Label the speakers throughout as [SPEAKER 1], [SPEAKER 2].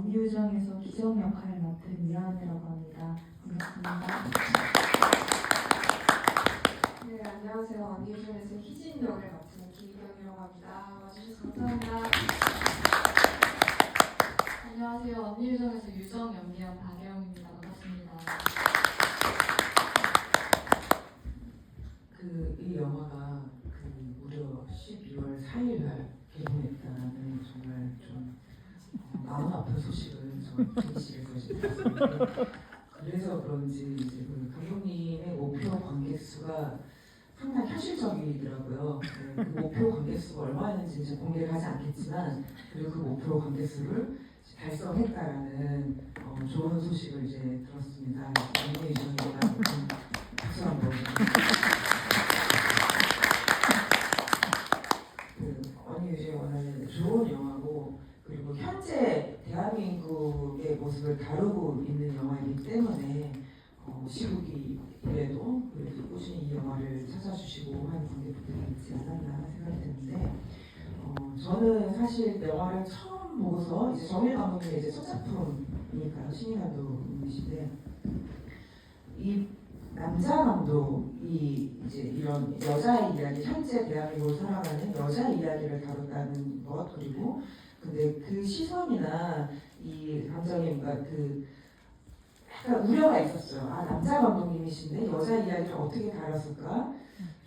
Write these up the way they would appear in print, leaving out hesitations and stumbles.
[SPEAKER 1] 언니유정에서 기정 역할을 맡은 이하은이라고 합니다. 반갑습니다.
[SPEAKER 2] 네, 안녕하세요. 언니유정에서 희진 역을 맡은 김희경이라고 합니다. 와주셔서 감사합니다.
[SPEAKER 3] 안녕하세요. 언니유정에서 유정 연기한 박예영입니다. 반갑습니다.
[SPEAKER 4] 이 영화가 무려 12월 4일 날 개봉했다는 정말 좀 마음 아픈 소식을 저 대기실에서 들었습니다. 그래서 그런지 이제 감독님의 목표 관객 수가 상당히 현실적이더라고요. 그 목표 관객 수가 얼마였는지 이제 공개를 하지 않겠지만, 그리고 그 목표 관객 수를 달성했다라는 좋은 소식을 이제 들었습니다. 언니 유정이가 박수 한번. 언니 유정은 좋은 영화고, 그리고 현재 대한민국의 모습을 다루고 있는 영화이기 때문에 시국이래도 그래도 꾸준히 이 영화를 찾아주시고 하는 관객분들이 있지 않았나 생각이 드는데, 저는 사실 영화를 처음 보고서 이제 정일 감독님의 이제 첫 작품이니까요, 신인 감독님이신데, 이 남자 감독이 이제 이런 여자의 이야기, 현재 대한민국을 살아가는 여자 이야기를 다뤘다는 것, 그리고 근데 그 시선이나 이 감정이 뭔가 약간 우려가 있었어요. 아, 남자 감독님이신데 여자 이야기를 어떻게 다뤘을까?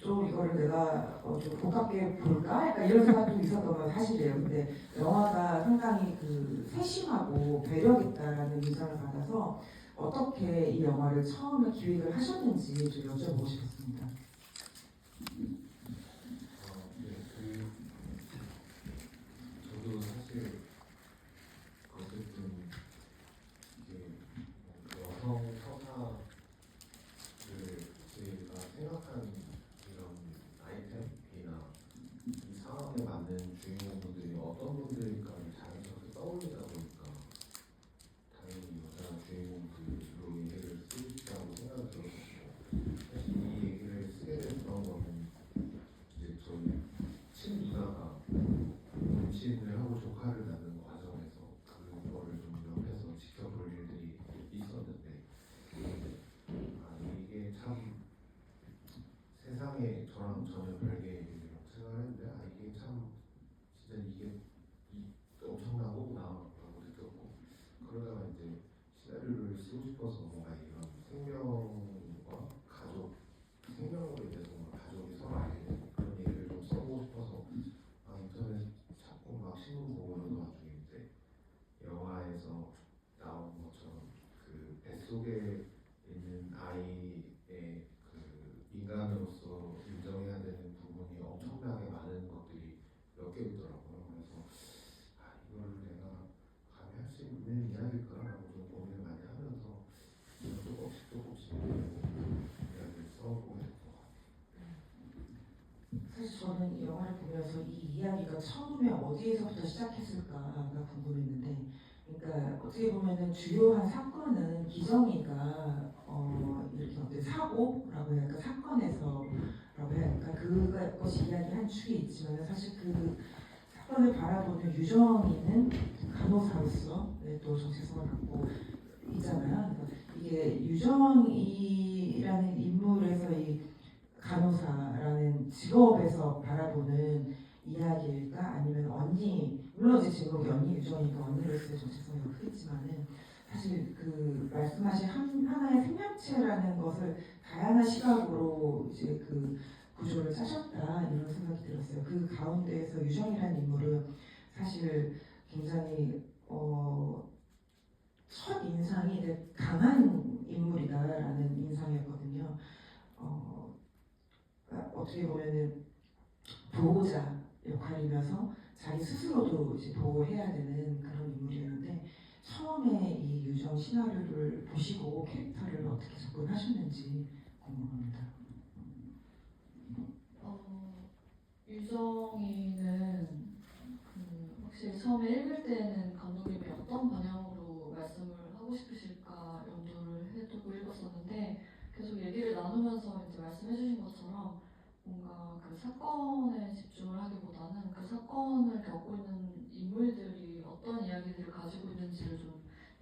[SPEAKER 4] 좀 이거를 내가 좀 고깝게 볼까? 약간 이런 생각도 있었던 건 사실이에요. 근데 영화가 상당히 세심하고 배려 있다라는 인상을 받아서 어떻게 이 영화를 처음에 기획을 하셨는지 좀 여쭤보고 싶었습니다.
[SPEAKER 5] 저도 사실 어쨌든 이제 여성 서사를 제가 생각한 이런 아이템이나 이 상황에 맞는 주인공분들이 어떤 분들일까를 자연스럽게 떠올리다 보니까 당연히 여자 주인공들로 얘기를 쓰고 싶다고 생각이 들었었고, 사실 이 얘기를 쓰게 됐던 거는 이제 저희 친누나가 임신을 하고 조카를 낳는 과정에서 그거를 좀 옆에서 지켜볼 일들이 있었는데, 이게 참 세상에 저랑 전혀 별개의 일이라고 생각했는데, 이게 참 진짜 이게 엄청난 거구나라고 느꼈고, 그러다가 이제 시나리오를 쓰고 싶어서 뭔가 이런 생명과 가족, 생명으로 인해서 뭔가 가족이 서로 알게 되는 그런 얘기를 좀 써보고 싶어서 인터넷 찾고 막 신문 보고 이러던 와중에 이제 영화에서 나온 것처럼 뱃속에 있는 아이의 인간으로서 인정해야 되는 부분이 엄청나게 많은 것들이 몇 개 있더라고요. 그래서 이걸 내가 감히 할 수 있는 이야기일까라고 좀 고민을 많이 하면서 조금씩 이야기를 써보게 된 것 같아요.
[SPEAKER 4] 사실 저는 이 영화를 보면서 이 이야기가 처음에 어디에서부터 시작했을까가 궁금했는데, 그러니까 어떻게 보면은 주요한 사건은 기정이가 이렇게 어떤 사고라고 해야 할까, 사건에서라고 해야 할까, 그것이 이야기한 축이 있지만, 사실 그 사건을 바라보는 유정이는 간호사로서 또 정체성을 갖고 있잖아요. 그러니까 이게 유정이라는 인물에서 이 간호사라는 직업에서 바라보는 이야기일까, 아니면 언니, 물론 이제 제목이 언니 유정이니까 언니로서의 정체성이 크겠지만은, 사실 말씀하신 하나의 생명체라는 것을 다양한 시각으로 이제 구조를 짜셨다, 이런 생각이 들었어요. 그 가운데에서 유정이라는 인물은 사실 굉장히 첫 인상이 되게 강한 인물이다라는 인상이었거든요. 어떻게 보면은 보호자 역할이면서 자기 스스로도 이제 보호해야 되는 그런 인물이었는데, 처음에 이 유정 시나리오를 보시고 캐릭터를 어떻게 접근하셨는지 궁금합니다.
[SPEAKER 3] 유정이는 확실히 처음에 읽을 때는 감독님이 어떤 방향으로 말씀을 하고 싶으실까 염두를 해두고 읽었었는데, 계속 얘기를 나누면서 이제 말씀해주신 것처럼 뭔가 그 사건에 집중을 하기보다는 그 사건을 겪고 있는 인물들이 어떤 이야기들을 가지고 있는지를 좀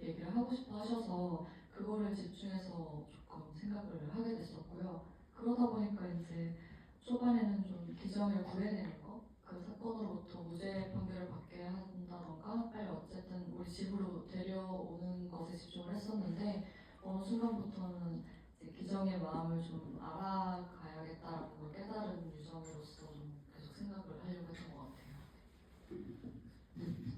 [SPEAKER 3] 얘기를 하고 싶어 하셔서 그거를 집중해서 조금 생각을 하게 됐었고요. 그러다 보니까 이제 초반에는 좀 기정을 구해내는 거, 그 사건으로부터 무죄 판결을 받게 한다던가 빨리 어쨌든 우리 집으로 데려오는 것에 집중을 했었는데 어느 순간부터는 이제 기정의 마음을 좀 알아가야겠다라는 걸 깨달은 유정으로서 좀 계속 생각을 하려고 했던 것 같아요.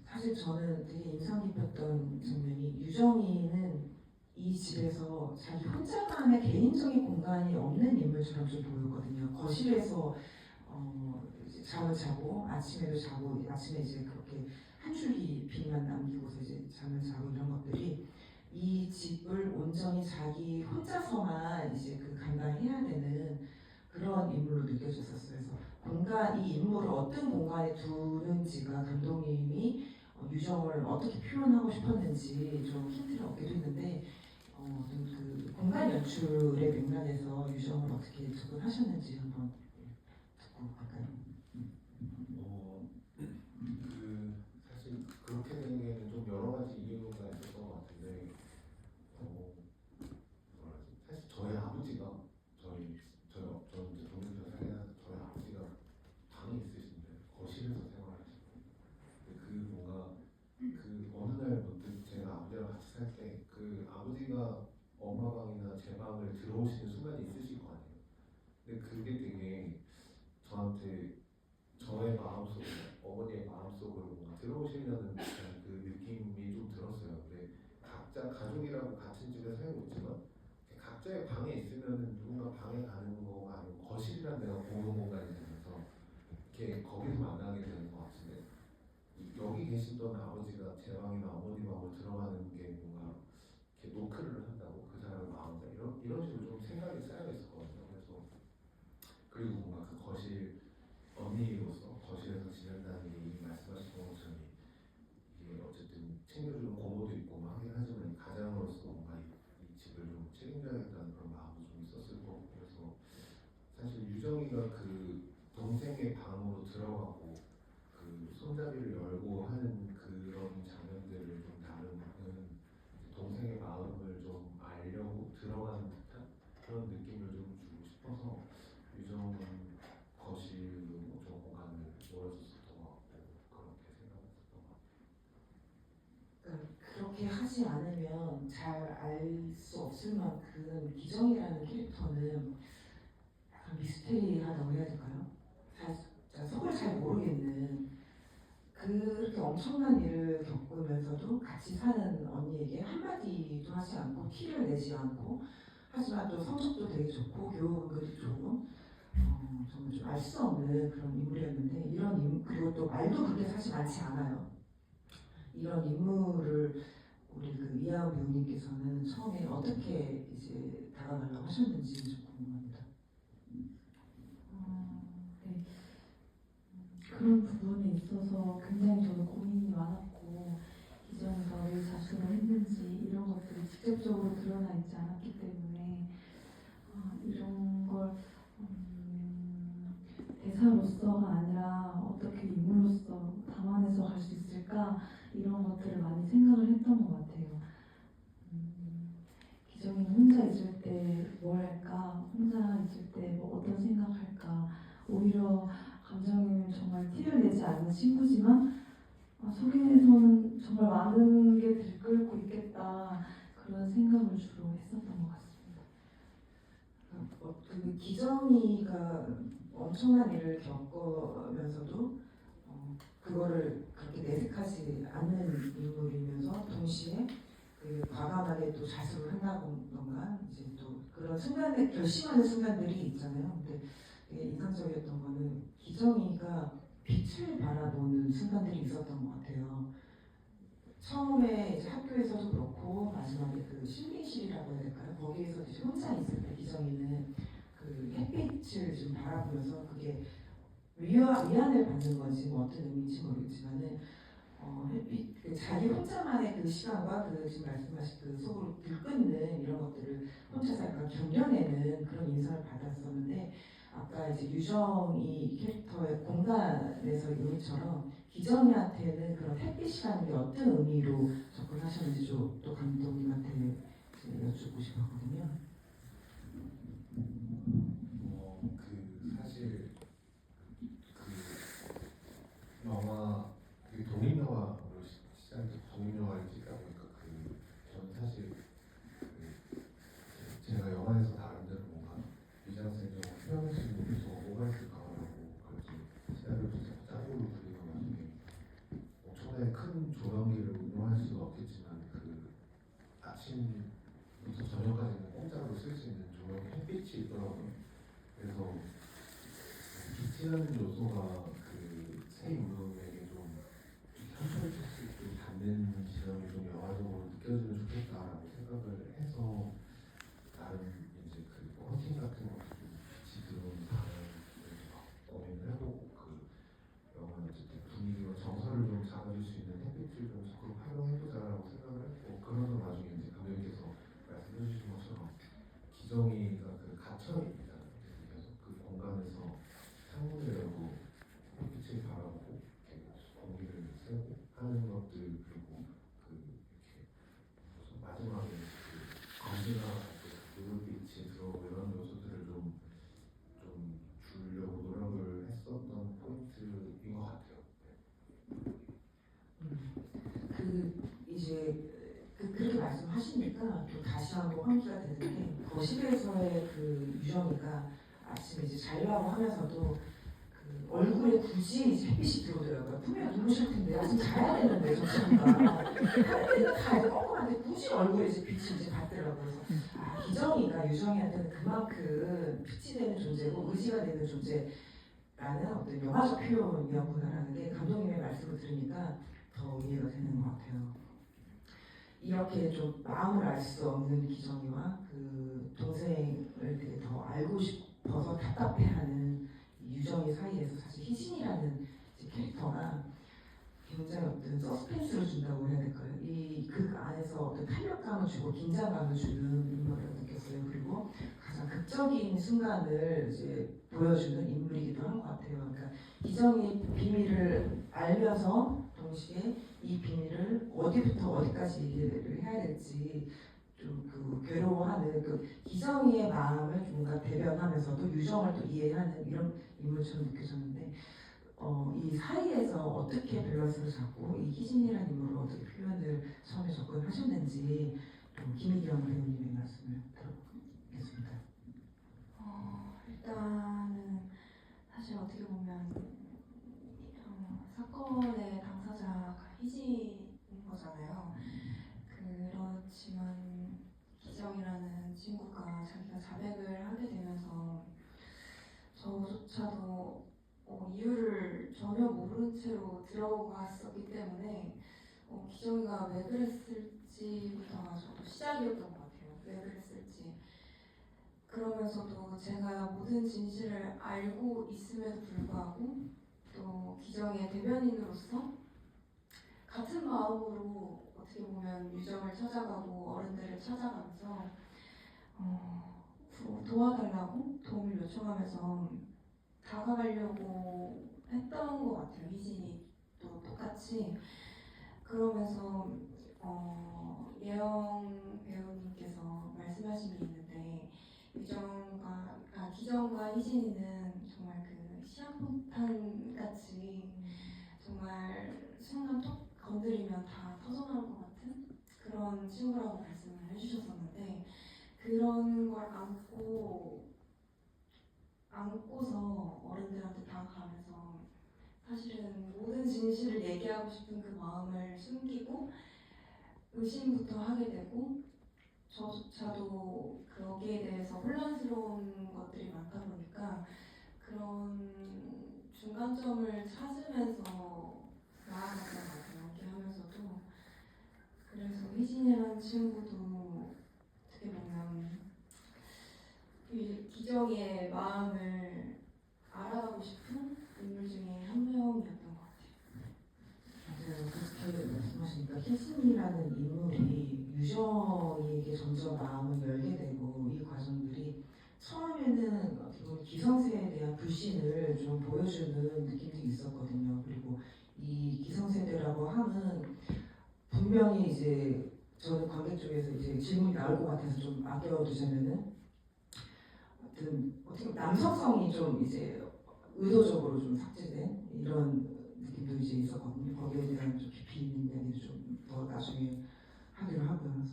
[SPEAKER 4] 사실 저는 되게 인상 깊었던 장면이 유정이는 이 집에서 자기 혼자만의 개인적인 공간이 없는 인물처럼 좀 보였거든요. 거실에서 이제 잠을 자고 아침에도 자고 아침에 이제 그렇게 한 줄기 빛만 남기고서 이제 잠을 자고 이런 것들이 이 집을 온전히 자기 혼자서만 이제 그 감당해야 되는 그런 인물로 느껴졌었어요. 그래서 이 인물을 어떤 공간에 두는지가 감독님이 유정을 어떻게 표현하고 싶었는지 좀 힌트를 얻기도 했는데 그 공간 연출의 맥락에서 유정을 어떻게 접근하셨는지 한번 듣고 갈까요?
[SPEAKER 5] 사실 그렇게 된 게는 좀 여러 가지 이유가 있었던 것 같은데 사실 저희 아버지가 저는 이제 동네에서 살아서 저희 아버지가 방에 있으신데 거실에서 생활하시거든요. 근데 뭔가 어느 날 문득 제가 아버지랑 같이 살 때 그 아버지가 엄마 방이나 제 방을 들어오시는 순간이 있으실 거 아니에요. 근데 그게 되게 저한테 저의 마음속에 어머니의 마음속으로 뭔가 들어오시려는 그 느낌이 좀 들었어요. 근데 각자 가족이라고 같은 집에 살고 있지만 각자의 방에 있으면 누군가 방에 가는 거가 아니고 거실이란 데가 공용 공간이 되면서 이렇게 거기서 만나게 되는 것 같은데 여기 계시던 아버지가 제 방이나 어머니 방으로 들어가는 게 뭔가 이렇게 노크를 한다고 그 사람의 마음에 이런 식으로 좀 생각이 쌓여 있었거든요. 그래서 그리고 뭔가 그 거실 언니로서 거실에서 지낸다는 게 이미 말씀하신 것처럼 이게 어쨌든 챙겨주는 고모도 있고 뭐 하긴 하지만 가장으로서 뭔가 이 집을 좀 책임져야겠다는 그런 마음도 좀 있었을 거고 그래서 사실 유정이가 그 동생의 방으로 들어가고 그 손잡이를 열고 하는 그런 장면들을 좀 다루는 동생의 마음을 좀 알려고 들어가는 듯한 그런 느낌을 좀 주고 싶어서 유정은 거실로 좀 공간을 몰아줬었던 것 같고 그렇게 생각했었던 것 같아요.
[SPEAKER 4] 그러니까 그렇게 하지 않으면 잘 알 수 없을 만큼 기정이라는 캐릭터는 약간 미스테리하다고 해야 될까요? 속을 잘 모르겠는 그렇게 엄청난 일을 겪으면서도 같이 사는 언니에게 한마디도 하지 않고 티를 내지 않고 하지만 또 성적도 되게 좋고 교육도 좋은 정말 좀 알 수 없는 그런 인물이었는데 그리고 또 말도 그렇게 사실 많지 않아요. 이런 인물을 우리 그 이하우 배우님께서는 처음에 어떻게 이제 다가가려고 하셨는지 좀 궁금합니다.
[SPEAKER 1] 네. 그런 부분에 있어서 굉장히 저도 고민이 많았고 기정이가 왜 자수를 했는지 이런 것들이 직접적으로 드러나 있지 않았기 때문에 이런 걸 대사로서가 아니라 어떻게 인물로서 담아내서 갈 수 있을까 이런 것들을 많이 생각을 했던 것 같아요. 기정이는 혼자 있을 때 뭘 할까? 혼자 있을 때 뭐 어떤 생각할까? 오히려 감정을 정말 티를 내지 않는 친구지만 속에서는 정말 많은 게 들끓고 있겠다 그런 생각을 주로 했었던 것 같습니다.
[SPEAKER 4] 그 기정이가 엄청난 일을 겪으면서도 그거를 그렇게 내색하지 않는 인물이면서 동시에 그 과감하게 또 자수를 한다던가 이제 또 그런 순간에 결심하는 순간들이 있잖아요. 근데 되게 인상적이었던 거는 기정이가 빛을 바라보는 순간들이 있었던 것 같아요. 처음에 이제 학교에서도 그렇고 마지막에 그 실기실이라고 해야 될까요? 거기에서 이제 혼자 있을 때 기정이는 그 햇빛을 좀 바라보면서 그게 위안을 받는 건지 뭐 어떤 의미인지 모르겠지만은 햇빛 그 자기 혼자만의 그 시간과 그 지금 말씀하신 그 속으로 들끓는 이런 것들을 혼자서 약간 견뎌내는 그런 인상을 받았었는데 아까 이제 유정이 캐릭터의 공간에서 의미처럼 기정이한테는 그런 햇빛이라는 게 어떤 의미로 접근하셨는지 또
[SPEAKER 5] 아침부터 저녁까지는 공짜로 쓸 수 있는 조명에 햇빛이 있더라고요. 그래서 빛이라는 요소가 새 인물에게 좀 현실을 수 있게 닿는 지점이 좀 영화적으로 느껴지면 좋겠다라고 생각을 해서 나름 이제 커팅 같은 것도 좀 빛이 들어오는 방향을 고민을 해보고 영화는 어쨌든 분위기와 정서를 좀 잡아줄 수 있는 햇빛을 좀 적극 활용해보자라고 생각을 했고 그러던 와중에 이제 감독님께서 말씀해주신 것처럼 기정이가 갇혀있잖아요. 그래서 그 공간에서 창문을 열고 햇빛을 바라보고 공기를 쐬고 하는 것들 그리고 이렇게 무슨 마지막에 건지나 물빛이 들어오고 이런 요소들을 좀 주려고 노력을 했었던 포인트인 것 같아요.
[SPEAKER 4] 이제 그렇게 말씀하시니까 또 다시 한번 환기가 되는 게 거실에서의 유정이가 아침에 이제 자려고 하면서도 얼굴에 굳이 이제 햇빛이 들어오더라고요. 분명히 눈부실 텐데 아직 자야 되는데 정신이가 다 이제 껌껌한데 굳이 얼굴에 이제 빛이 이제 받더라고요. 그래서 기정이가 유정이한테는 그만큼 빛이 되는 존재고 의지가 되는 존재라는 어떤 영화적 표현이었구나라는 게 감독님의 말씀을 들으니까 더 이해가 되는 것 같아요. 이렇게 좀 마음을 알 수 없는 기정이와 동생을 되게 더 알고 싶어서 답답해하는 유정이 사이에서 사실 희진이라는 캐릭터가 굉장히 어떤 서스펜스를 준다고 해야 될까요? 이 극 안에서 어떤 탄력감을 주고 긴장감을 주는 인물을 느꼈어요. 그리고 가장 극적인 순간을 이제 보여주는 인물이기도 한 것 같아요. 그러니까 기정이 비밀을 알면서 동시에 이 비밀을 어디부터 어디까지 얘기를 해야 될지 좀 괴로워하는 기정이의 마음을 뭔가 대변하면서도 유정을 또 이해하는 이런 인물처럼 느껴졌는데 이 사이에서 어떻게 밸런스를 잡고 이 희진이라는 인물을 어떻게 표현을 처음에 접근하셨는지 좀 김희경 배우님의 말씀을 들어보겠습니다.
[SPEAKER 2] 일단은 사실 어떻게 보면 사건의 당사자가 희진인 거잖아요. 그렇지만 기정이라는 친구가 자기가 자백을 하게 되면서 저조차도 이유를 전혀 모른 채로 들어갔었기 때문에 기정이가 왜 그랬을지부터가 저도 시작이었던 것 같아요. 왜 그랬을지. 그러면서도 제가 모든 진실을 알고 있음에도 불구하고 또 기정이의 대변인으로서 같은 마음으로 어떻게 보면 유정을 찾아가고 어른들을 찾아가면서 도와달라고 도움을 요청하면서 다가가려고 했던 것 같아요. 희진이 또 똑같이. 그러면서 예영 배우님께서 말씀하신 게 있는데 기정과 희진이는 정말 시한폭탄 같이 정말 순간 톡 건드리면 다 터져나올 것 같은 그런 친구라고 말씀을 해주셨었는데 그런 걸 안고서 어른들한테 다가가면서 사실은 모든 진실을 얘기하고 싶은 그 마음을 숨기고 의심부터 하게 되고 저조차도 거기에 대해서 혼란스러운 것들이 많다 보니까 그런 중간점을 찾으면서 나아갔던 것 같아요. 이렇게 하면서도. 그래서 희진이라는 친구도 어떻게 보면 기정이의 마음을 알아가고 싶은 인물 중에 한 명이었던 것 같아요.
[SPEAKER 4] 맞아요. 그렇게 말씀하시니까 희진이라는 인물이 유정이에게 점점 마음을 열게 되고 이 과정들이 처음에는 어떻게 보면 기성세에 대한 불신을 좀 보여주는 느낌도 있었거든요. 그리고 이 기성세대라고 함은 분명히 이제 저는 관객 쪽에서 이제 질문이 나올 것 같아서 좀 아껴두자면은 어떻게 남성성이 좀 이제 의도적으로 좀 삭제된 이런 느낌도 이제 있었거든요. 거기에 대한 좀 깊이 있는 이야기도 좀 더 나중에 하기로 하고요.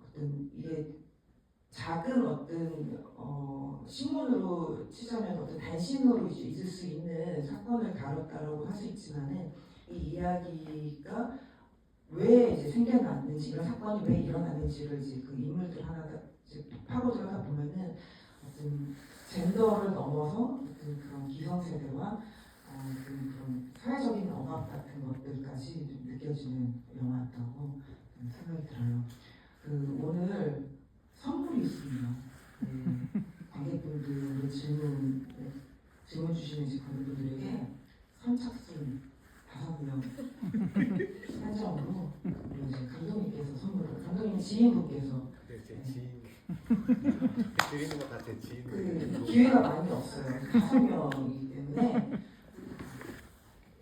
[SPEAKER 4] 어떤 이게 작은 어떤 신문으로 치자면 어떤 단신으로 이제 있을 수 있는 사건을 다뤘다라고 할 수 있지만은 이 이야기가 왜 이제 생겨났는지 이런 사건이 왜 일어났는지를 이제 그 인물들 하나 이제 파고 들어가 보면은 어떤 젠더를 넘어서 어떤 그런 기성세대와 그런 사회적인 억압 같은 것들까지 좀 느껴지는 영화였다고 생각이 들어요. 그 오늘 선물이 있습니다. 네, 관객분들 질문 주시는 이제 관객분들에게 선착순 5명 한정으로 이제 감독님께서 선물을 감독님 지인분께서
[SPEAKER 5] 네, 제 지인 드리는 것 같아 지인.
[SPEAKER 4] 그 기회가 많이 없어요. 5명이기 때문에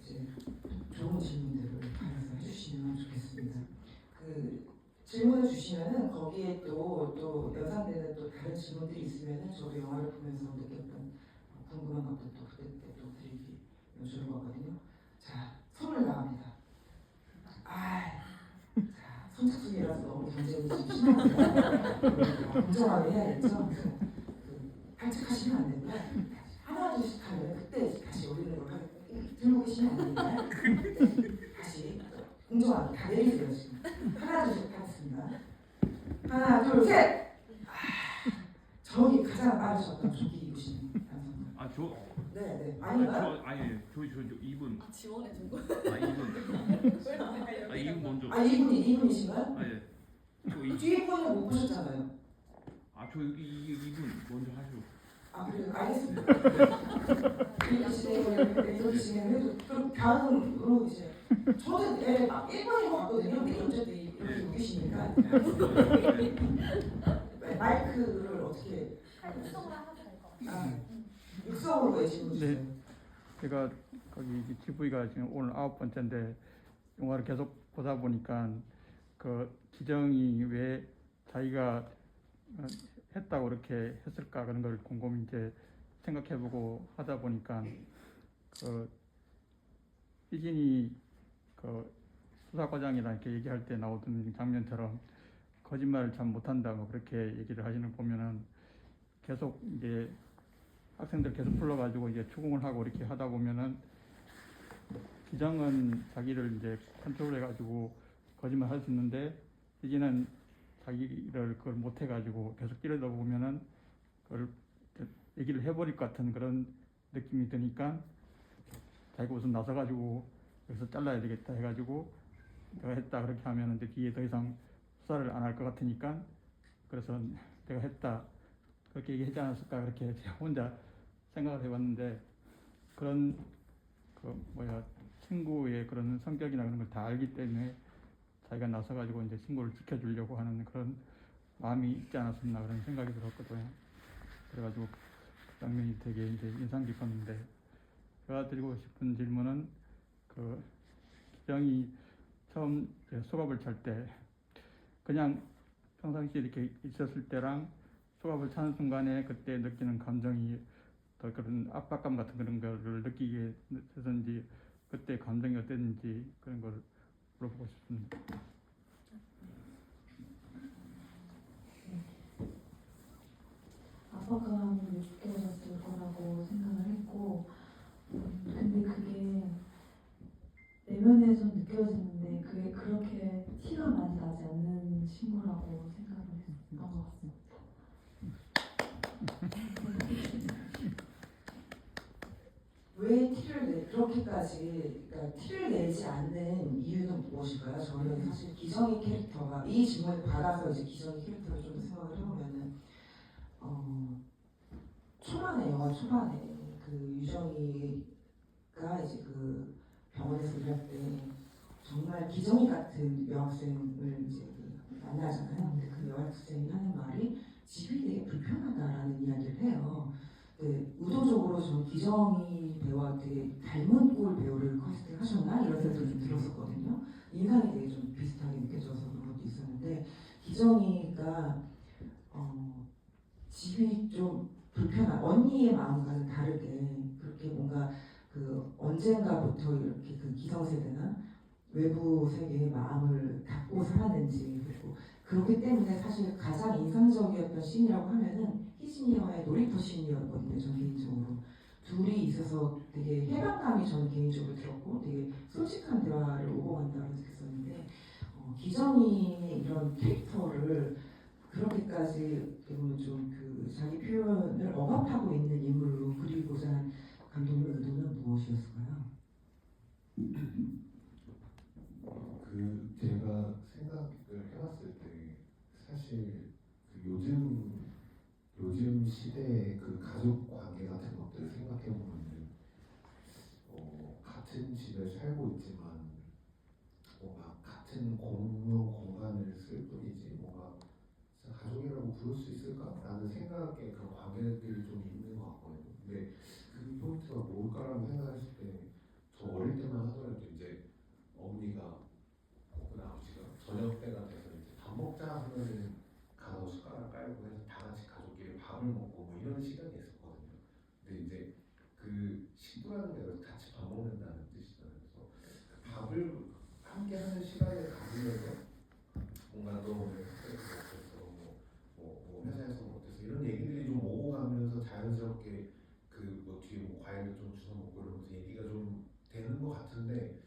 [SPEAKER 4] 이제 좋은 질문들을 받아서 해주시면 좋겠습니다. 그 질문을 주시면은 거기에 또 연상되는 또 다른 질문들이 있으면은 저도 영화를 보면서 느꼈던 궁금한 것도 그때 또 드리기 좋을 거거든요. 자, 선물 나갑니다. 자, 선착순이라서 너무 경쟁이 좀 심한데 공정하게 해야겠죠. 발칙하시면 안 되고요. 하나 둘씩 하면 그때 다시 올리는 걸 들고 계시면 안 됩니다. 다시 공정하게 다 내리세요 지금. 하나 둘씩 하겠습니다. 하나 둘 셋. 저기 가장 빠르셨던 조기 입으신 남성.
[SPEAKER 6] 아, 저
[SPEAKER 4] 네네. 아닌가요?
[SPEAKER 6] 저 이분.
[SPEAKER 3] 아, 지원해준 거?
[SPEAKER 6] 아, 이분. 아, 이분 먼저.
[SPEAKER 4] 이분이신가요?
[SPEAKER 6] 아, 예. 저
[SPEAKER 4] 뒤에 분은 못 보셨잖아요.
[SPEAKER 6] 저 이분 먼저 하시고.
[SPEAKER 4] 그래요? 알겠습니다. 이분 진행을 해도 그럼 다음으로 이제 저도 막 1번인 것 같거든요. 근데 어쨌든 이렇게 웃기시니까 마이크를 어떻게
[SPEAKER 3] 육성을 하면 될 것 같아요.
[SPEAKER 4] 육성으로 외치는 주세요.
[SPEAKER 7] 네. 제가 거기 GV가 지금 오늘 9번째인데 영화를 계속 보다 보니까 그 기정이 왜 자기가 했다고 그렇게 했을까 그런 걸 곰곰이 이제 생각해보고 하다 보니까 그 희진이 그 수사과장이랑 이렇게 얘기할 때 나오던 장면처럼 거짓말을 참 못한다 뭐 그렇게 얘기를 하시는 거 보면은 계속 이제 학생들 계속 불러가지고 이제 추궁을 하고 이렇게 하다 보면은 기정은 자기를 이제 컨트롤 해가지고 거짓말 할 수 있는데 희진은 자기를 그걸 못 해가지고 계속 찌르다 보면은 그걸 얘기를 해버릴 것 같은 그런 느낌이 드니까 자기가 우선 나서가지고 여기서 잘라야 되겠다 해가지고 내가 했다 그렇게 하면은 이제 뒤에 더 이상 수사를 안 할 것 같으니까 그래서 내가 했다 그렇게 얘기하지 않았을까 그렇게 혼자 생각을 해봤는데 그런 친구의 그런 성격이나 그런 걸 다 알기 때문에 자기가 나서가지고 이제 친구를 지켜주려고 하는 그런 마음이 있지 않았었나 그런 생각이 들었거든요. 그래가지고 그 장면이 되게 이제 인상 깊었는데 제가 드리고 싶은 질문은 그 기정이 처음 수갑을 찰 때 그냥 평상시에 이렇게 있었을 때랑 수갑을 차는 순간에 그때 느끼는 감정이 더 그런 압박감 같은 그런 거를 느끼게 해서인지 그때 감정이 어땠는지 그런 걸 물어보고 싶습니다.
[SPEAKER 1] 압박감이 느껴졌을 거라고 생각을 했고 근데 그게 내면에서 느껴지는데 그게 그렇게 티가 많이 나지 않는 친구라고 생각을 했던 것 같습니다.
[SPEAKER 4] 왜 그렇게까지 그러니까 티를 내지 않는 이유는 무엇일까요? 저는 사실 기정의 캐릭터가 이 질문을 받아서 이제 기정의 캐릭터를 좀 생각을 해보면은 초반에 영화 초반에 그 유정이가 이제 그 병원에서 일할 때 정말 기정이 같은 여학생을 이제 만나잖아요. 근데 그 여학생이 하는 말이 집이 되게 불편하다라는 이야기를 해요. 네, 의도적으로 전 기정이 배우와 되게 닮은 꼴 배우를 캐스팅 하셨나 이런 생각도 좀 들었었거든요. 인상이 되게 좀 비슷하게 느껴져서 그런 것도 있었는데 기정이가 집이 좀 불편한 언니의 마음과는 다르게 그렇게 뭔가 그 언젠가부터 이렇게 그 기성세대나 외부 세계의 마음을 닫고 살았는지 그리고 그렇기 때문에 사실 가장 인상적이었던 씬이라고 하면은 희진이와의 놀이터 씬이었거든요. 저는 개인적으로 둘이 있어서 되게 해방감이 저는 개인적으로 들었고 되게 솔직한 대화를 오고 간다고 느꼈었는데 기정이의 이런 캐릭터를 그렇게까지 좀그 자기 표현을 억압하고 있는 인물로 그리고자 한 감독의 의도는 무엇이었을까요?
[SPEAKER 5] 그 제가 생각을 해봤을 때 사실 그 요즘 시대의 그 가족 관계 같은 것들을 생각해 보면은 같은 집에 살고 있지만 뭔가 같은 공용 공간을 쓸 뿐이지 뭔가 진짜 가족이라고 부를 수 있을까라는 생각에 그런 관계들이 좀 있는 것 같거든요. 근데 그 포인트가 뭘까라는 생각했을 때 저 어릴 때만 하더라도 이제 어머니가 혹은 아버지가 저녁 때가 돼서 이제 밥 먹자 하면은 가서 숟가락 깔고 해서 다 같이 가족끼리 밥을 먹고 뭐 이런 시간이 있었거든요. 근데 이제 그 식구라는 게 같이 밥 먹는다는 뜻이잖아요. 그래서 그 밥을 함께 하는 시간을 가지면서 뭔가 너 오늘 학교에서 어땠어, 뭐 회사에서 어땠어 이런 얘기들이 좀 오고 가면서 자연스럽게 그 뭐 뒤에 뭐 과일을 좀 주워 먹고 이러면서 얘기가 좀 되는 것 같은데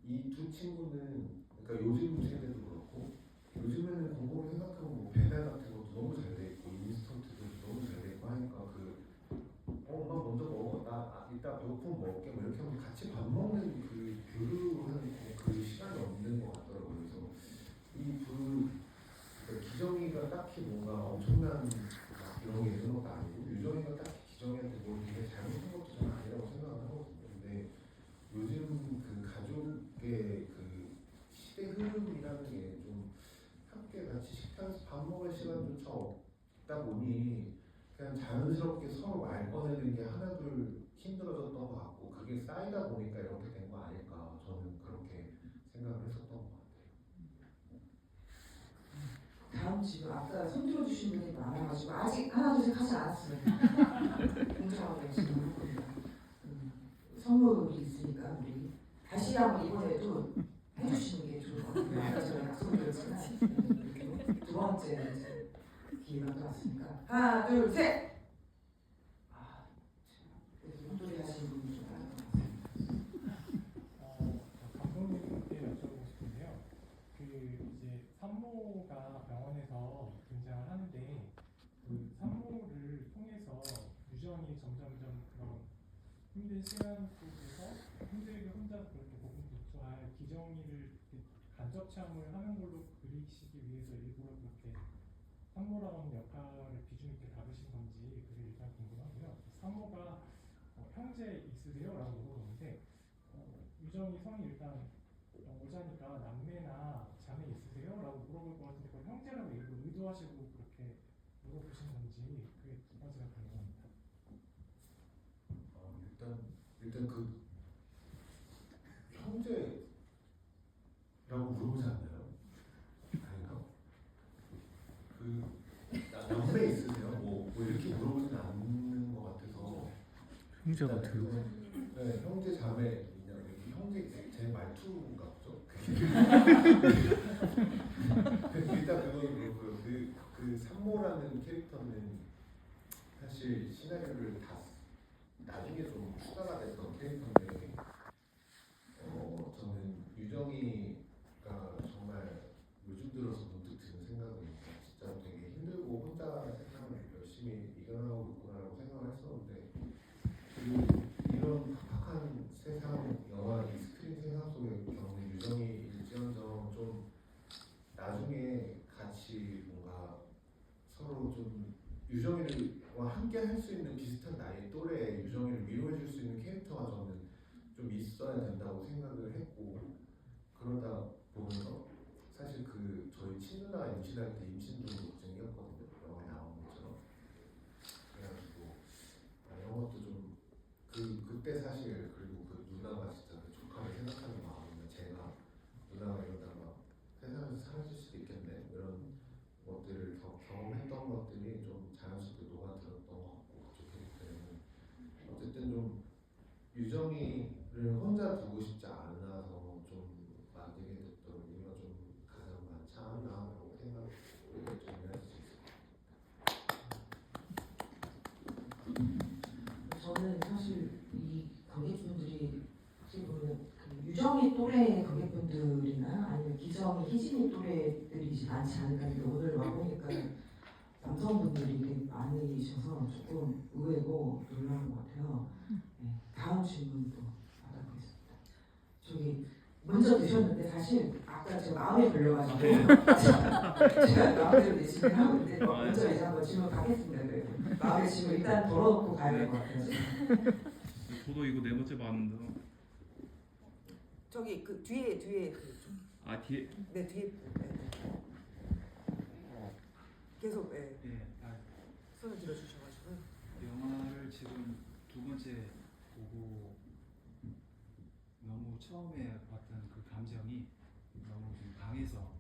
[SPEAKER 5] 이 두 친구는 그러니까 요즘 세대도 그렇고 요즘에는 곰곰이 생각하면 뭐 배달 같은 것도 너무 잘 돼 있고 인스턴트도 너무 잘 돼 있고 하니까 엄마 먼저 먹어 나 이따 배고프면 먹을게 뭐 이렇게 하면 같이 밥 먹는 그 교류하는 그 시간이 없는 것 같더라고요. 그래서 그러니까 기정이가 딱히 뭔가 엄청난 막 이런 게 있는 것도 아니고 유정이가 딱히 기정이한테 뭘 되게 잘못한 것도 좀 아니라고 생각을 하거든요. 근데 요즘 그 가족의 그 시대 흐름이라는 게 좀 함께 같이 식탁에서 밥 먹을 시간조차 없다 보니 그냥 자연스럽게 서로 말 꺼내는 게 하나둘 힘들어졌던 것 같고 그게 쌓이다 보니까 이렇게 된 거 아닐까 저는 그렇게 생각을 했었던 것 같아요.
[SPEAKER 4] 다음 질문 아까 손 들어주신 분이 많아가지고 아직 하나 둘 셋 하지 않았어요. 공정하게 질문을 겁니다. 선물이 있으니까 우리 다시 한번 이번에도 해주시는 게 좋을 것 같아요. 아까 제가 약속을 드렸잖아요. 두 번째 이제 기회가 또 왔으니까 하나 둘 셋. 목소리 하시는 분이 좀 많은 것 같아요.
[SPEAKER 8] 감독님께 여쭤보고 싶은데요. 그 이제 산모가 병원에서 등장을 하는데 그 산모를 통해서 유정이 점점점 그런 힘든 시간 속에서 힘들게 혼자 그렇게 고군분투할 기정이를 간접 체험을 하는 걸로 그리시기 위해서 일부러 그렇게 산모라는 역할을 비중 있게 다루신 건지 그게 일단 궁금하고요. 산모가 형제 있으세요? 라고 물어보는데 유정이 성이 일단 여자니까 남매나 자매 있으세요? 라고 물어볼 것 같은데 그걸 형제라고 일부러 의도하시고 그렇게 물어보신 건지 그게 두 번째가 궁금합니다.
[SPEAKER 5] 일단 그 형제라고 부르지 않나요? 아닌가? 그 연배 있으세요? 뭐 이렇게 물어보진 않는 것 같아서
[SPEAKER 6] 형제가 어떻게
[SPEAKER 5] 네, 형제 자매 형제 제 말투인가 보죠? 일단 그건 그렇고요. 그 산모라는 캐릭터는 사실 시나리오를 다 나중에 좀 추가가 됐던 캐릭터인데 저는 유정이가 정말 요즘 들어서 문득 드는 생각은 진짜 되게 힘들고 혼자 세상을 열심히 이겨나가고 있구나라고 생각을 했었는데 이런 각박한 세상 영화 이 스크린 세상 속에 겪는 유정이일지언정 좀 나중에 같이 뭔가 서로 좀 유정이와 함께 할 수 있는 비슷한 나이 또래의 유정이를 위로해 줄 수 있는 캐릭터가 저는 좀 있어야 된다고 생각을 했고 그러다 보면서 사실 그 저희 친누나가 임신할 때 임신 중독증이었거든요. 영화에 나온 것처럼 그래가지고 이런 것도 좀 그때 사실 그리고 그 누나가 진짜 그 조카를 생각하는 마음이면 제가 누나가 이러다가 세상에서 사라질 수도 있겠네 이런 것들을 경험했던 것들이 좀 자연스럽게 녹아들었던 것 같고 그렇기 때문에 어쨌든 좀 유정이를 혼자 두고 싶지 않아서 좀 만들게 됐던 이유가 좀 가장 많지 않나라고 생각을 정리할 수 있을 것 같아요.
[SPEAKER 4] 저는 사실 이 관객분들이 어떻게 보면 그 유정이 또래의 관객분들이나 아니면 기정이 희진이 또래들이 많지 않을까 했는데 오늘 와보니까 남성분들이 되게 많으셔서 조금 의외고 놀라운 것 같아요. 네, 다음 질문도 받아보겠습니다. 저기 먼저 드셨는데 사실 아까 제가 마음에 걸려가지고 제가 마음대로 내 질문을 하고 있는데 먼저 이제 한번 질문 받겠습니다. 그래도 마음의 질문 일단 덜어놓고 가야 될 것 같아요.
[SPEAKER 6] 저도 이거 네 번째 봤는데.
[SPEAKER 4] 저기 그 뒤에
[SPEAKER 6] 아 뒤에
[SPEAKER 4] 네 뒤에 계속 손을 들어주셔가지고
[SPEAKER 9] 영화를 지금 두 번째 보고 너무 처음에 봤던 그 감정이 너무 좀 강해서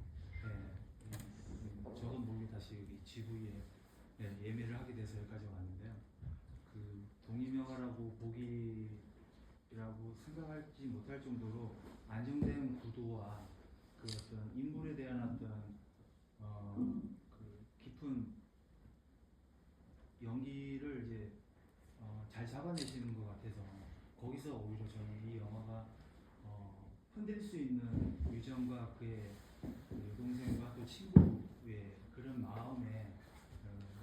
[SPEAKER 9] 저도 모르게 다시 여기 GV에 예매를 하게 돼서 여기까지 왔는데요. 그 동의명화라고 보기라고 생각하지 못할 정도로 안정된 구도와 그 어떤 인물에 대한 어떤 그 깊은 연기를 이제 잘 잡아내시는 것 같아서 거기서 오히려 저는 이 영화가 흔들 수 있는 유정과 그의 그 여동생과 또 친구의 그런 마음에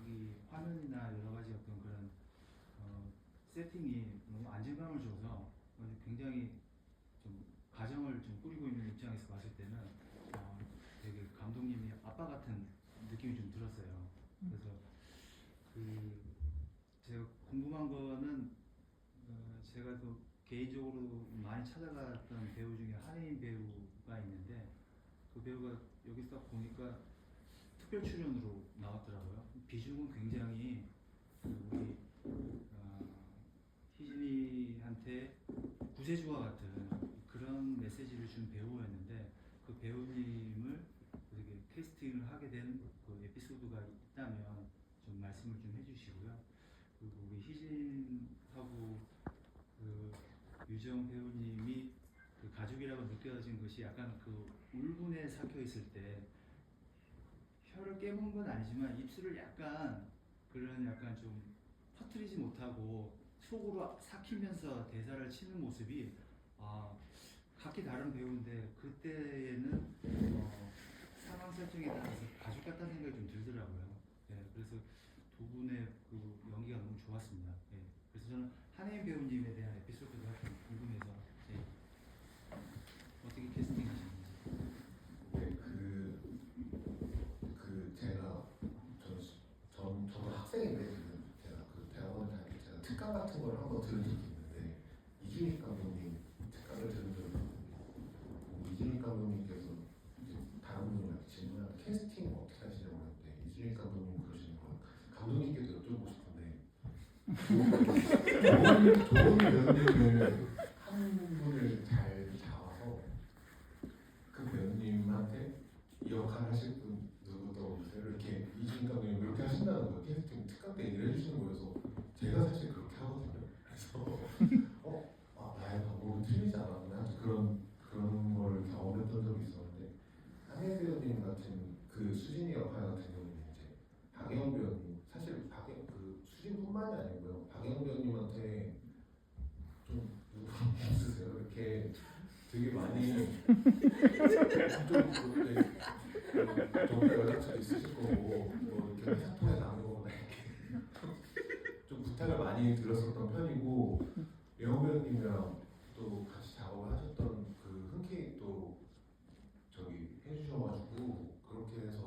[SPEAKER 9] 이 화면이나 여러 가지 어떤 그런 세팅이 너무 안정감을 줘서 굉장히 좀 가정을 좀 꾸리고 있는 입장에서 봤을 때는 되게 감독님이 아빠 같은 느낌이 좀 들었어요. 그래서 그 제가 궁금한 거는 제가 또 개인적으로 많이 찾아갔던 배우 중에 한혜인 배우가 있는데 그 배우가 여기 딱 보니까 특별 출연으로 나왔더라고요. 비중은 굉장히 우리 희진이한테 구세주와 같은 그런 메시지를 준 배우였는데 그 배우님을 되게 캐스팅을 하게 된 그 에피소드가 있다면 좀 말씀을 좀 해주시고요. 그리고 우리 희진하고 그 유정 배우님이 그 가족이라고 느껴진 것이 약간 그 울분에 삭혀 있을 때 혀를 깨문 건 아니지만 입술을 약간 그런 약간 좀 퍼뜨리지 못하고 속으로 삭히면서 대사를 치는 모습이 각기 다른 배우인데 그때에는 상황 설정에 따라서 가족 같다는 생각이 좀 들더라고요. 그래서 두 분의 그 연기가 너무 좋았습니다. 그래서 저는 한혜인 배우님에 대한 에피소드가 좀 궁금해서 어떻게 캐스팅하셨는지.
[SPEAKER 5] 저도 학생인데 지금 제가 그 대학원 다닐 때 제가 특강 같은 걸 한번 들은 적이 있는데 이준익 감독님 특강을 들은 적이 있는데 이준익 감독님께서 이제 다른 분들한테 질문하는 캐스팅 어떻게 하시냐고 하는데 이준익 감독님 그러시는 건 감독님께도 여쭤보고 싶은데 좋은 배우님을 한 분을 잘 잡아서 그 배우님한테 이 역할 하실 분 누구 떠오르세요? 이렇게 이준익 감독님 이렇게 하신다는 거예요. 캐스팅 특강 때 얘기를 해주시는 거여서 제가 사실 그렇게 하거든요. 그래서 나의 방법은 틀리지 않았나 그런 걸 경험했던 적이 있었는데 한혜 배우님 같은 그 수진이 역할 같은 경우는 이제 박영 배우님 사실 그 수진뿐만이 아니고요. 박영 배우님한테 좀 누구 없으세요? 이렇게 되게 많이 좀 연락처도 있으실 거고 뭐 이렇게 회사 통해 나오는 거나 이렇게 좀 부탁을 많이 들었었던 편이고 영호 배우님이랑 또 같이 작업을 하셨던 그 흔쾌히 또 저기 해주셔가지고 그렇게 해서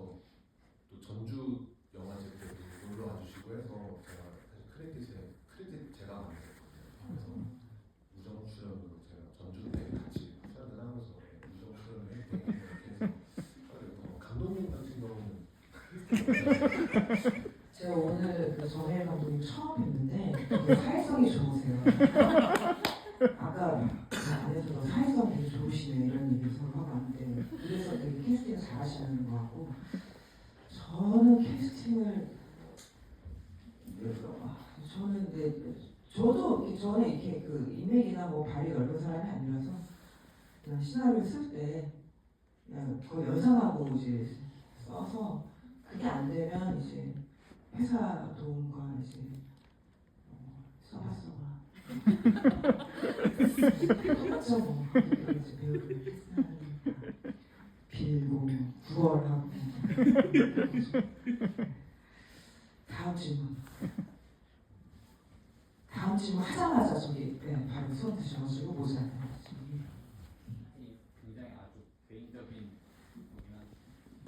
[SPEAKER 5] 또 전주 영화제 때도 놀러 와주시고 해서 제가 사실 크레딧 제가 만들었거든요. 그래서 우정 출연으로 제가 전주 때 같이 출연을 하면서 우정 출연을 했고 이렇게 해서 감독님 같은 경우는
[SPEAKER 4] 제가 오늘 그 정혜일 감독님 처음 뵀는데 되게 사회성이 좋으세요. 아까 그 안에서도 사회성 되게 좋으시네 이런 얘기 서로 하고 왔는데 그래서 되게 캐스팅을 잘 하시는 것 같고 저는 캐스팅을 저는 근데 저도 저는 이렇게 그 인맥이나 뭐 발이 넓은 사람이 아니라서 그냥 시나리오 쓸 때 그냥 거의 연상하고 이제 써서 그게 안 되면 이제 회사 도움과 이제 써봐 똑같죠 뭐 이제 배우들 캐스팅하니까 빌고 구걸하고 다음 질문. 다음 질문 하자마자 저기 바로 손 드셔가지고 모자 질문.
[SPEAKER 10] 이 굉장히 아주 개인적인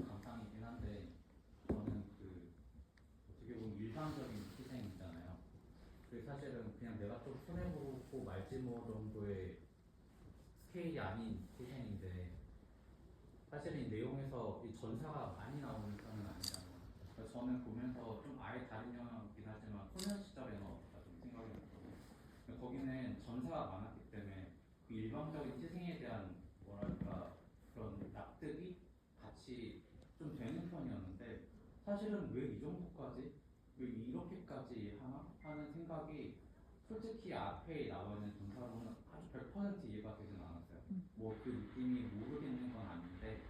[SPEAKER 10] 감상이긴 한데 저는 그 어떻게 보면 일반적인 희생이잖아요. 그 사실은 그냥 내가 좀 손해 보고 말지 뭐 정도의 스케일이 아닌 희생인데 사실은 이 내용에서 이 전사가 많이 나오는 편은 아니잖아요. 그래서 저는 보면서 좀 아예 다른 영화이긴 하지만 소년 시절에 넣었다 좀 생각이 났고 거기는 전사가 많았기 때문에 그 일방적인 희생에 대한 뭐랄까 그런 납득이 같이 좀 되는 편이었는데 사실은 왜 이 정도까지 왜 이렇게까지 하나 하는 생각이 솔직히 앞에 나와 있는 전사로는 아주 100% 이해가 되진 않았어요. 뭐 그 느낌이 모르겠는 건 아닌데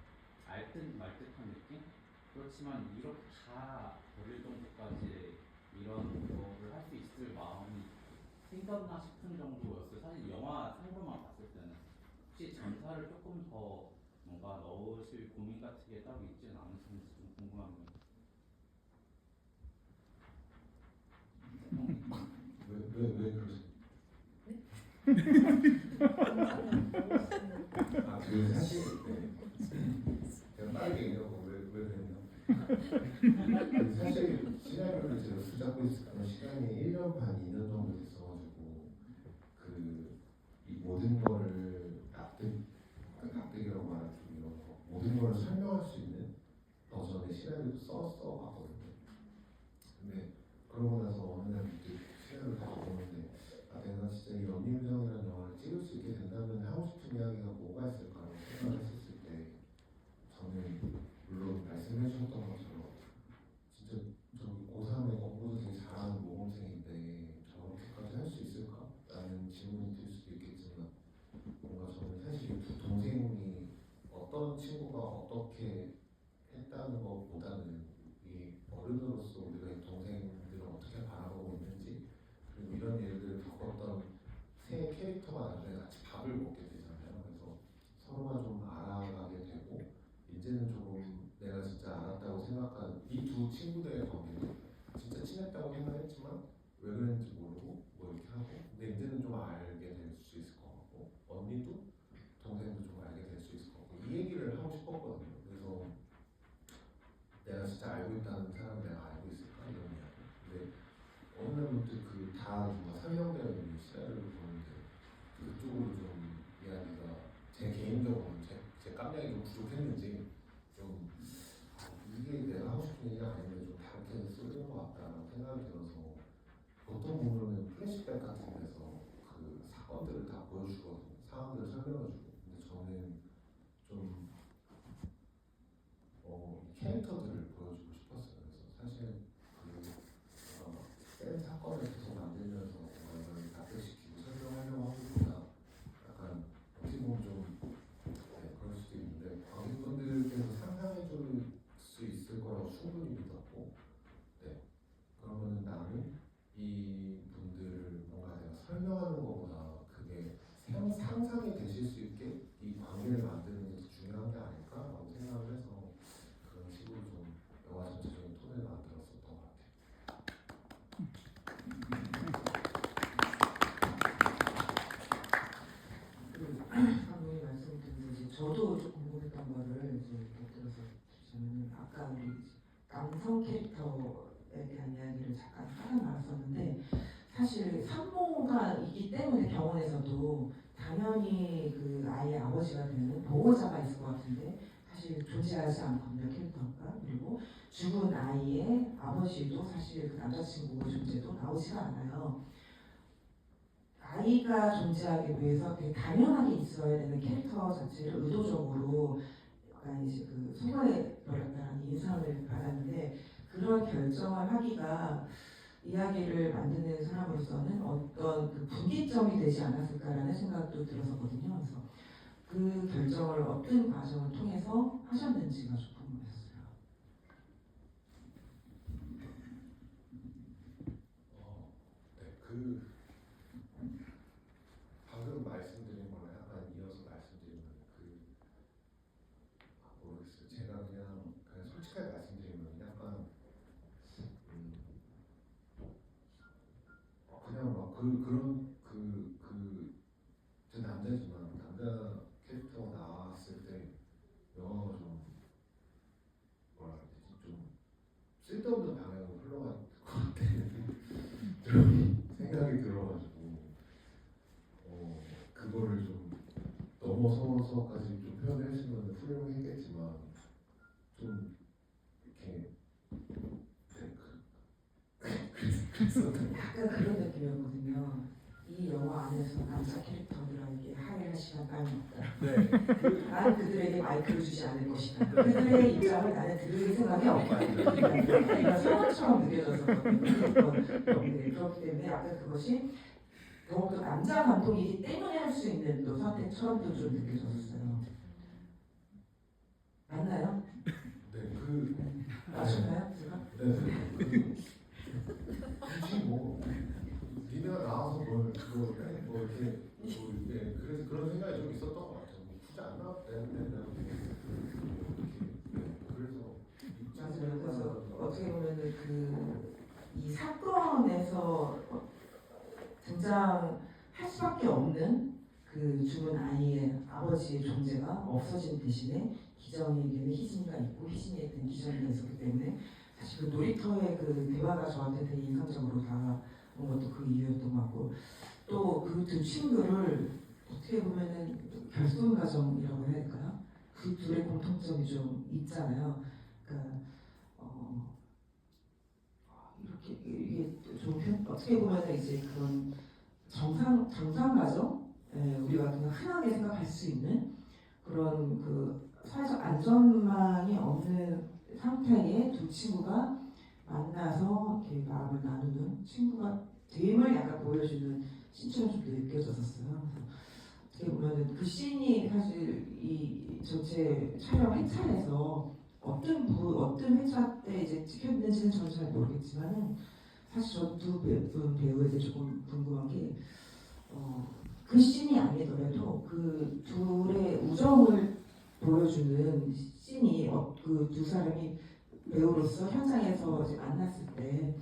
[SPEAKER 10] 알듯 말듯한 느낌? 그렇지만 이렇게 다 버릴 정도까지 이런 거를 할 수 있을 마음이 생겼나 싶은 정도였어요. 사실 영화 상으로만 봤을 때는 혹시 전사를 조금 더 뭔가 넣으실 고민 같은 게 따로 있지는 않으신지 좀 궁금합니다.
[SPEAKER 5] 왜 그러세요? 그 사실 제가 빠르게 얘기하고 왜 그랬냐? 그 사실 시나리오를 제가 붙잡고 있었던 시간이 1년 반, 2년 정도 됐어가지고 이 모든 거를 납득이라고 말하기 좀 이런 모든 걸 설명할 수 있는 버전의 시나리오도 써봤거든요. 근데 그러고 나서 어느 날 이제 시나리오를 다시 보는데 내가 진짜 이 연민정이라는 영화를 찍을 수 있게 된다면 하고 싶은 이야기가 뭐가 있을까라고 생각을 했었을 때 저는 물론 말씀해 주셨던 것처럼 진짜 저기 고3에 공부도 되게 잘하는 모범생인데 저렇게까지 할 수 있을까라는 질문이 들 수도 있겠지만 뭔가 저는 사실 두 동생이 어떤 친구가 어떻게 했다는 것보다는 이 어른으로서 우리가 이 동생들을 어떻게 바라보고 있는지 그리고 이런 일들을 겪었던 세 캐릭터가 나중에 같이 밥을 먹게 되잖아요. 그래서 서로가 좀 알아가게 되고 이제는 조금 내가 진짜 알았다고 생각한 이 두 친구들의 관계도 진짜 친했다고 생각했지만 왜 그랬는지 모르고 뭐 이렇게 하고 근데 이제는 좀 알게 될 수 있을 것 같고 언니도 동생도 좀 알게 될 수 있을 것 같고 이 얘기를 하고 싶었거든요. 그래서 내가 진짜 알고 있다는 사람을 내가 알고 있을까 이런 이야기. 근데 어느 날 문득 다 뭔가 설명되어 있는 시나리오를 보는데 그쪽으로 좀 이야기가 제 개인적으로는 제 깜냥이 좀 부족했는지 좀 이게 내가 하고 싶은 얘기가 아닌데 좀 다르게 쓰는 것 같다라는 생각이 들어서 보통 보면은 플래시백 같은 데서 그 사건들을 다 보여주거든요. 상황들을 설명해주고 근데 저는 좀 이 캐릭터들을 보여주고 싶었어요. 그래서 사실 센 사건을 계속 만들면서 뭔가 이걸 납득시키고 설명하려고 하기보다 약간 어떻게 보면 좀 그럴 수도 있는데 관객분들께서 상상해 줄 수 있을 거라고 충분히 믿었고 그러면은 나는 이 분들을 뭔가 내가 설명하는 것보다 그게 상상이 되실 수 있게 이 관계를 만드는 게 더 중요한 게 아닐까라고 생각을 해서 그런 식으로 좀 영화 전체적인 톤을 만들었었던 것 같아요.
[SPEAKER 4] 감독님 말씀드린 저도 좀 궁금했던 거를 이제 곁들여서 주시면 아까 우리 남성 캐릭터에 대한 이야기를 잠깐 하다 말았었는데 사실 산모가이기 때문에 병원에서도 당연히 그 아이의 아버지가 되는 보호자가 있을 것 같은데 사실 존재하지 않거든요 캐릭터가. 그리고 죽은 아이의 아버지도 사실 그 남자친구의 존재도 나오지가 않아요. 아이가 존재하기 위해서 되게 당연하게 있어야 되는 캐릭터 자체를 의도적으로 약간 이제 그 소화해버렸다는 인상을 받았는데 그런 결정을 하기가 이야기를 만드는 사람으로서는 어떤 그 분기점이 되지 않았을까라는 생각도 들었었거든요. 그래서 그 결정을 어떤 과정을 통해서 하셨는지가 좀 궁금했어요.
[SPEAKER 5] 방금 말씀드린 거랑 약간 이어서 말씀드리면 쓸데없는 방향으로 흘러갈 것 같다는 좀 생각이 들어가지고 그거를 좀 넘어서서까지 좀 표현을 했으면 훌륭했겠지만 좀 이렇게
[SPEAKER 4] 약간 그런 느낌이었거든요. 이 영화 안에서 남자 캐릭터들에게 하이할 시간 따위 없다. 난 그들에게 마이크를 주지 않을 것이다. 그들의 입장을 나는 들을 생각이 없다. 이런 선언처럼 느껴졌었거든요. 네, 그렇기 때문에 약간 그것이 더욱더 남자 감독이기 때문에 할 수 있는 또 선택처럼도 좀 느껴졌어요. 맞나요?
[SPEAKER 5] 네,
[SPEAKER 4] 맞췄나요? 제가?
[SPEAKER 5] 굳이 뭐 니네가 나와서 뭐 이렇게 그래서 그런 생각이 좀 있었던 것 같아요. 뭐 굳이 안 나와도 되는데 그래서
[SPEAKER 4] 맞아요. 그래서 어떻게 보면은 이 사건에서 등장할 수밖에 없는 그 죽은 아이의 아버지의 존재가 없어진 대신에 기정이에게는 희진이가 있고 희진이에게는 기정이가 있었기 때문에 사실 그 놀이터의 그 대화가 저한테 되게 인상적으로 다가온 것도 그 이유였던 것 같고 또 그 두 친구를 어떻게 보면은 결손 가정이라고 해야 될까요? 그 둘의 공통점이 좀 있잖아요. 그러니까 이렇게 이게 좀 어떻게 보면은 이제 그런 정상 가정, 우리가 그냥 흔하게 생각할 수 있는 그런 그 사회적 안전망이 없는 상태의 두 친구가 만나서 이렇게 마음을 나누는 친구가 됨을 약간 보여주는 신처럼 좀 느껴졌었어요. 어떻게 보면은 그 씬이 사실 이 전체 촬영 회차에서 어떤 회차 때 이제 찍혔는지는 저는 잘 모르겠지만은 사실 저 두 배우에 대해 조금 궁금한 게 그 씬이 아니더라도 그 둘의 우정을 보여주는 씬이 그 두 사람이 배우로서 현장에서 이제 만났을 때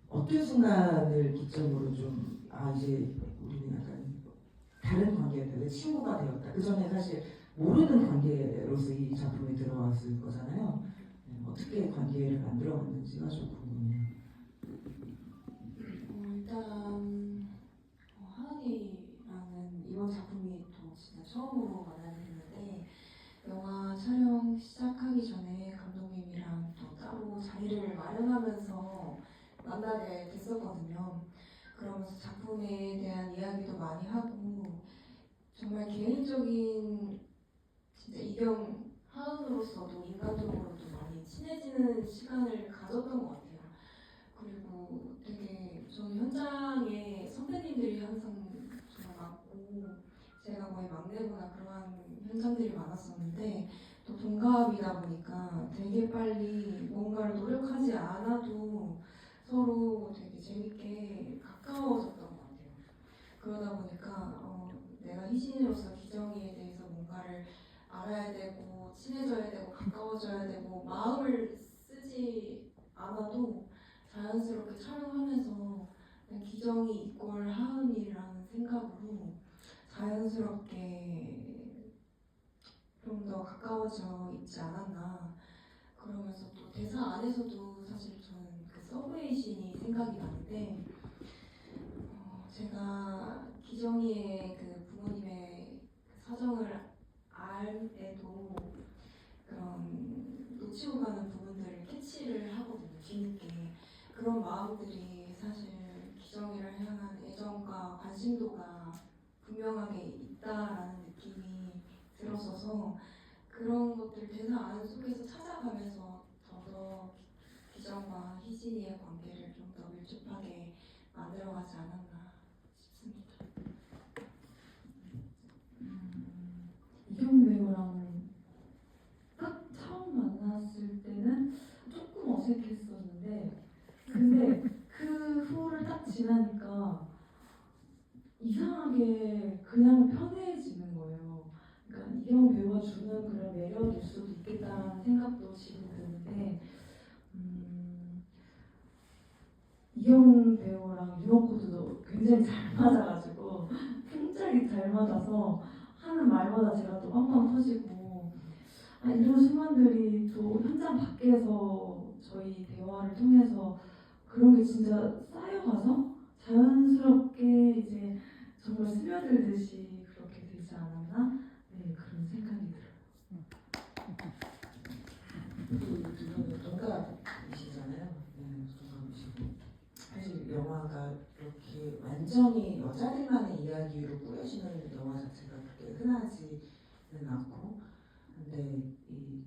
[SPEAKER 4] 어떤 순간을 기점으로 좀 이제 우리는 약간 다른 관계가 되고 친구가 되었다. 그 전에 사실 모르는 관계로서 이 작품에 들어왔을 거잖아요. 어떻게 관계를 만들어갔는지가 좀 궁금해요.
[SPEAKER 2] 일단 하은이라는 이번 작품이 또 진짜 처음으로 만나게 됐는데 영화 촬영 시작하기 전에 감독님이랑 또 따로 자리를 마련하면서 만나게 됐었거든요. 그러면서 작품에 대한 이야기도 많이 하고 정말 개인적인 진짜 이경 하은으로서도 인간적으로도 많이 친해지는 시간을 가졌던 것 같아요. 그리고 되게 저는 현장에 선배님들이 항상 정말 많고 제가 거의 막내거나 그러한 현장들이 많았었는데 또 동갑이다 보니까 되게 빨리 뭔가를 노력하지 않아도 서로 되게 재밌게 가까워졌던 것 같아요. 그러다 보니까 내가 희진이로서 기정이에 대해서 뭔가를 알아야 되고 친해져야 되고 가까워져야 되고 마음을 쓰지 않아도 자연스럽게 촬영하면서 그냥 기정이 이꼴 하은이라는 생각으로 자연스럽게 좀 더 가까워져 있지 않았나. 그러면서 또 대사 안에서도 사실 저는 그 서브웨이 씬이 생각이 나는데 제가 기정이의 그 부모님의 사정을 알에도 그런 놓치고 가는 부분들을 캐치를 하거든요. 뒤늦게. 그런 마음들이 사실 기정이를 향한 애정과 관심도가 분명하게 있다라는 느낌이 들었어서 그런 것들 대사 안 속에서 찾아가면서 더더 기정과 희진이의 관계를 좀 더 밀접하게 만들어가지 않았나 싶습니다.
[SPEAKER 1] 이경 배우랑 딱 처음 만났을 때는 조금 어색했었는데 근데 그 후를 딱 지나니까 이상하게 그냥 편해지는 거예요. 그러니까 이경 배우가 주는 그런 매력일 수도 있겠다는 생각도 지금 드는데 이경 배우랑 윤호코드도 굉장히 잘 맞아가지고 굉장히 잘 맞아서 하는 말마다 제가 또 빵빵 터지고 이런 순간들이 또 현장 밖에서 저희 대화를 통해서 그런 게 진짜 쌓여가서 자연스럽게 이제 정말 스며들듯이 그렇게 되지 않았나? 네, 그런 생각이 들어요.
[SPEAKER 4] 두 분은 동갑이시잖아요. 네, 동갑이시고 사실 영화가 이렇게 완전히 여자들만의 이야기로 꾸려지는 영화 자체가 그렇게 흔하지는 않고, 근데 이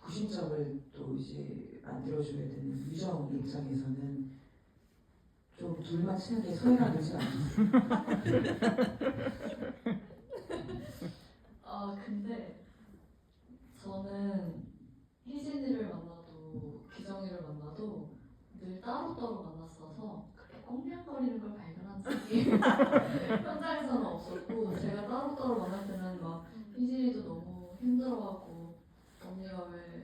[SPEAKER 4] 구심점을 또 이제 만들어줘야 되는 유정 입장에서는 좀 둘만 치는 게 소외가 되지 않겠어요?
[SPEAKER 3] 근데 저는 희진이를 만나도 기정이를 만나도 늘 따로따로 만났어서 그렇게 꽁냥거리는 걸 발견한 적이 현장에서는 없었고, 제가 따로따로 만날 때는 막 희진이도 너무 힘들어하고 언니가 왜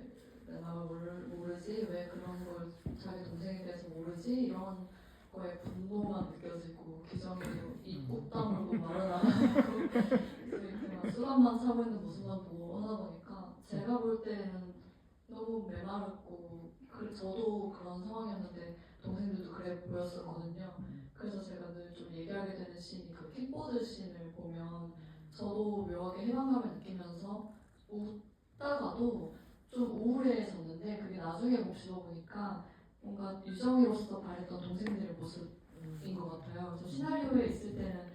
[SPEAKER 3] 내 마음을 모르지? 왜 그런 걸 자기 동생에 대해서 모르지? 이런 거에 분노만 느껴지고, 기정이도 입 다물고 말은 안 하고 이렇게 막 수갑만 차고 있는 모습만 보고 하다 보니까 제가 볼 때는 너무 메마르고, 저도 그런 상황이었는데 동생들도 그래 보였었거든요. 그래서 제가 늘 좀 얘기하게 되는 씬이 그 킥보드 씬을 보면 저도 묘하게 해방감을 느끼면서 웃다가도 좀 우울해졌는데, 그게 나중에 곱씹어 보니까 뭔가 유정이로서 바랬던 동생들의 모습인 것 같아요. 그래서 시나리오에 있을 때는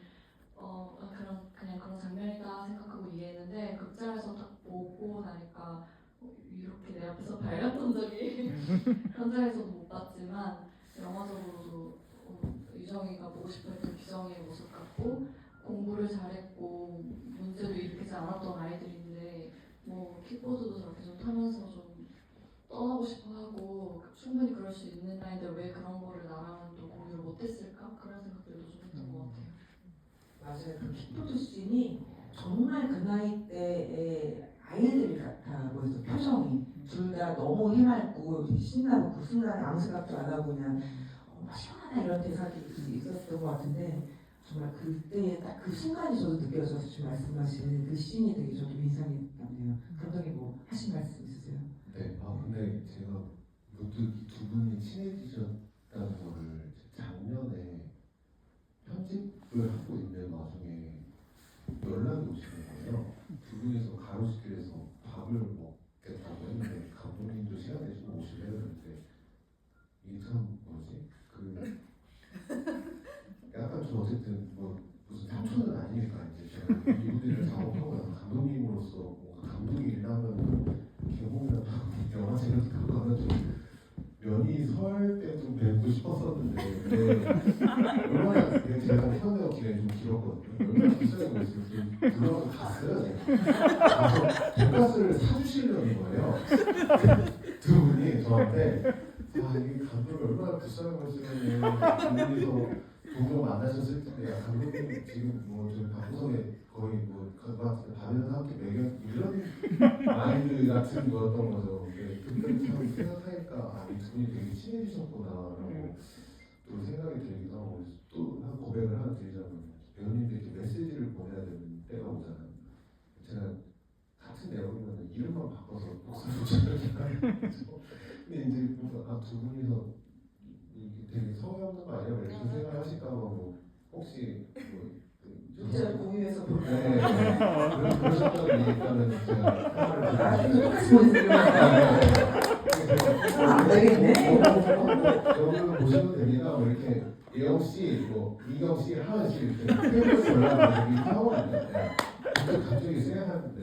[SPEAKER 3] 그냥 그런 장면이다 생각하고 이해했는데, 극장에서 딱 보고 나니까 이렇게 내 앞에서 밝았던 적이 현장에서도 못 봤지만 영화적으로도 유정이가 보고 싶어했던 기정이의 모습 같고, 공부를 잘했고 문제도 일으키지 않았던 아이들인데 뭐 킥보드도 저렇게 좀 타면서 좀 떠나고 싶어하고 충분히 그럴 수 있는 나이인데 왜 그런 거를 나랑은 또 공유를 못했을까? 그런 생각들도 좀 했던 것 같아요.
[SPEAKER 4] 맞아요. 그 킥보드 씬이 정말 그 나이 때의 아이들 같아 보여서 표정이 둘 다 너무 해맑고 신나고 그 순간에 아무 생각도 안 하고 그냥 막 시원하다 이런 대사들이 있었던 것 같은데, 정말 그때의 딱 그 순간이 저도 느껴져서 지금 말씀하시는 그 씬이 되게 저도 인상이 남네요. 감독님 뭐 하신 말씀 있으세요?
[SPEAKER 5] 네, 근데 제가 문득 두 분이 친해지셨다는 거를 작년에 편집을 하고 있는 와중에 연락이 오시는 거예요. 두 분이서 가로수길에서 밥을 먹겠다고 했는데 감독님도 시간 내시고 오시려 했는데 이게 참 뭐지? 약간 좀 어쨌든 무슨 삼촌은 아니니까 이제 제가 이 무대를 작업하고 나서 감독님으로서 뭔가 감독이 일하면 개봉이라도 영화 제작이 가면 좀 면이 설 때 좀 뵙고 싶었었는데 얼마나 제가 태어나고 기간이 좀 길었거든요. 얼마나 비싸게 보였어요. 들어가서 갔어요. 제가 가서 돈가스를 사주시려는 거예요. 두 분이 저한테 이게 감독이 얼마나 비싸게 보였으면 분이서 동료 만나셨을 텐데 감독님 지금 저 방송에 거의 밥이나 함께 매겨 이런 마인드 같은 거였던 거죠. 근데 참 생각하니까 이 두 분이 되게 친해지셨구나라고 또 생각이 들기도 하고, 또 한 고백을 하나 드리자면 배우님들께 메시지를 보내야 되는 때가 오잖아요. 제가 같은 내용이면 이름만 바꿔서 목소리를 전달하는 거죠. 근데 이제 뭔가 두 분이서 되게 성의 없는 거 아니야? 이렇게 생각하실까 봐 혹시
[SPEAKER 4] 문자를 공유해서 볼까요?
[SPEAKER 5] 네, 그러셨다고 얘기하면 제가
[SPEAKER 4] 나중에 똑같이 보내드리면 안 되겠네.
[SPEAKER 5] 여러분 보시면 됩니다. 이렇게 예영 씨, 이경 씨, 하은 씨 이렇게 테이블에서 올라가는 게 상황 아니에요. 갑자기 생각하는데.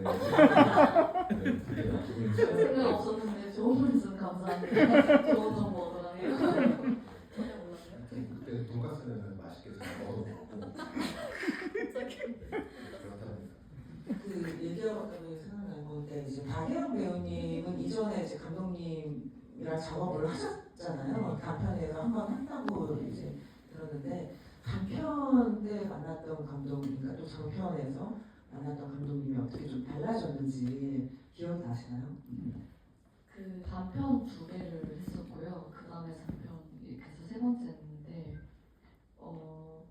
[SPEAKER 3] 생각 없었는데 좋은 말씀 감사합니다. 좋은 정보 얻어가네요. 전혀 몰랐어요.
[SPEAKER 5] 그때 돈가스는 맛있게 잘 먹어 먹고.
[SPEAKER 4] 그 얘기하고 있다니 생각난 건데, 이제 박예영 배우님은 이전에 이제 감독님이랑 작업을 하셨잖아요. 단편에서 한 번 한다고 이제 들었는데, 단편 때 만났던 감독님과 또 장편에서 만났던 감독님이 어떻게 좀 달라졌는지 기억이 나시나요?
[SPEAKER 3] 그 단편 2개를 했었고요. 그 다음에 장편이 그래서 3번째였는데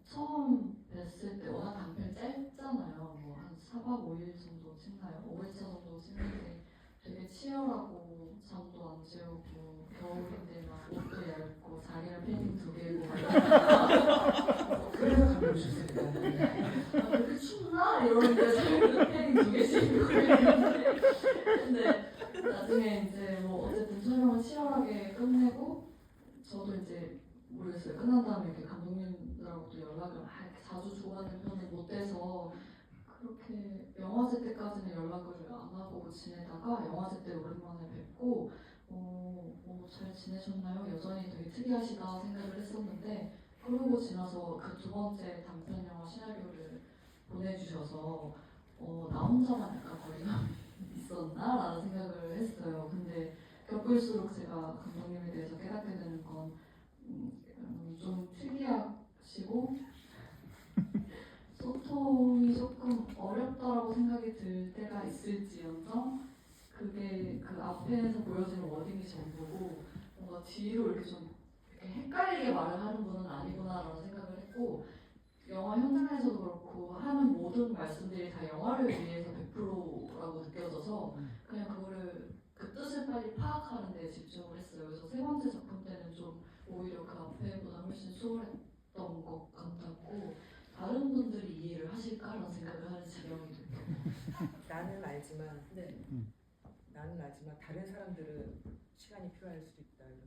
[SPEAKER 3] 처음 뵀을 때 워낙 단편이 짧잖아요. 뭐 한 4박 5일 정도 찍나요? 5일차 정도 찍는데 되게 치열하고 잠도 안 재우고 겨울에
[SPEAKER 4] 그래서 감동을 줬습니다.
[SPEAKER 3] 아, 그렇게 춥나? 이러는데 저희는 팬이 2개씩 걸리는데 근데 나중에 이제 뭐 어쨌든 촬영을 치열하게 끝내고 저도 이제 모르겠어요. 끝난 다음에 이렇게 감독님들하고도 연락을 막 이렇게 자주 주고받는 편은 못 돼서 그렇게 영화제 때까지는 연락을 안 하고 지내다가 영화제 때 오랜만에 뵙고 잘 지내셨나요? 여전히 되게 특이하시다 생각을 했었는데 그러고 지나서 그 두 번째 단편 영화 시나리오를 보내주셔서 나 혼자만 약간 거리감이 있었나라는 생각을 했어요. 근데 겪을수록 제가 감독님에 대해서 깨닫게 되는 건 좀 특이하시고 소통이 조금 어렵다라고 생각이 들 때가 있을지언정 그게 그 앞에서 보여지는 워딩이 전부고 뭔가 뒤로 이렇게 좀 이렇게 헷갈리게 말을 하는 분은 아니구나라는 생각을 했고 영화 현장에서도 그렇고 하는 모든 말씀들이 다 영화를 위해서 100%라고 느껴져서 그냥 그거를 그 뜻을 빨리 파악하는 데 집중을 했어요. 그래서 세 번째 작품 때는 좀 오히려 그 앞에보다 훨씬 수월했던 것 같았고 다른 분들이 이해를 하실까라는 생각을 하는 지경이 들어요.
[SPEAKER 4] 나는 알지만
[SPEAKER 3] 네.
[SPEAKER 4] 나는 알지만 다른 사람들은 시간이 필요할 수도 있다. 이런.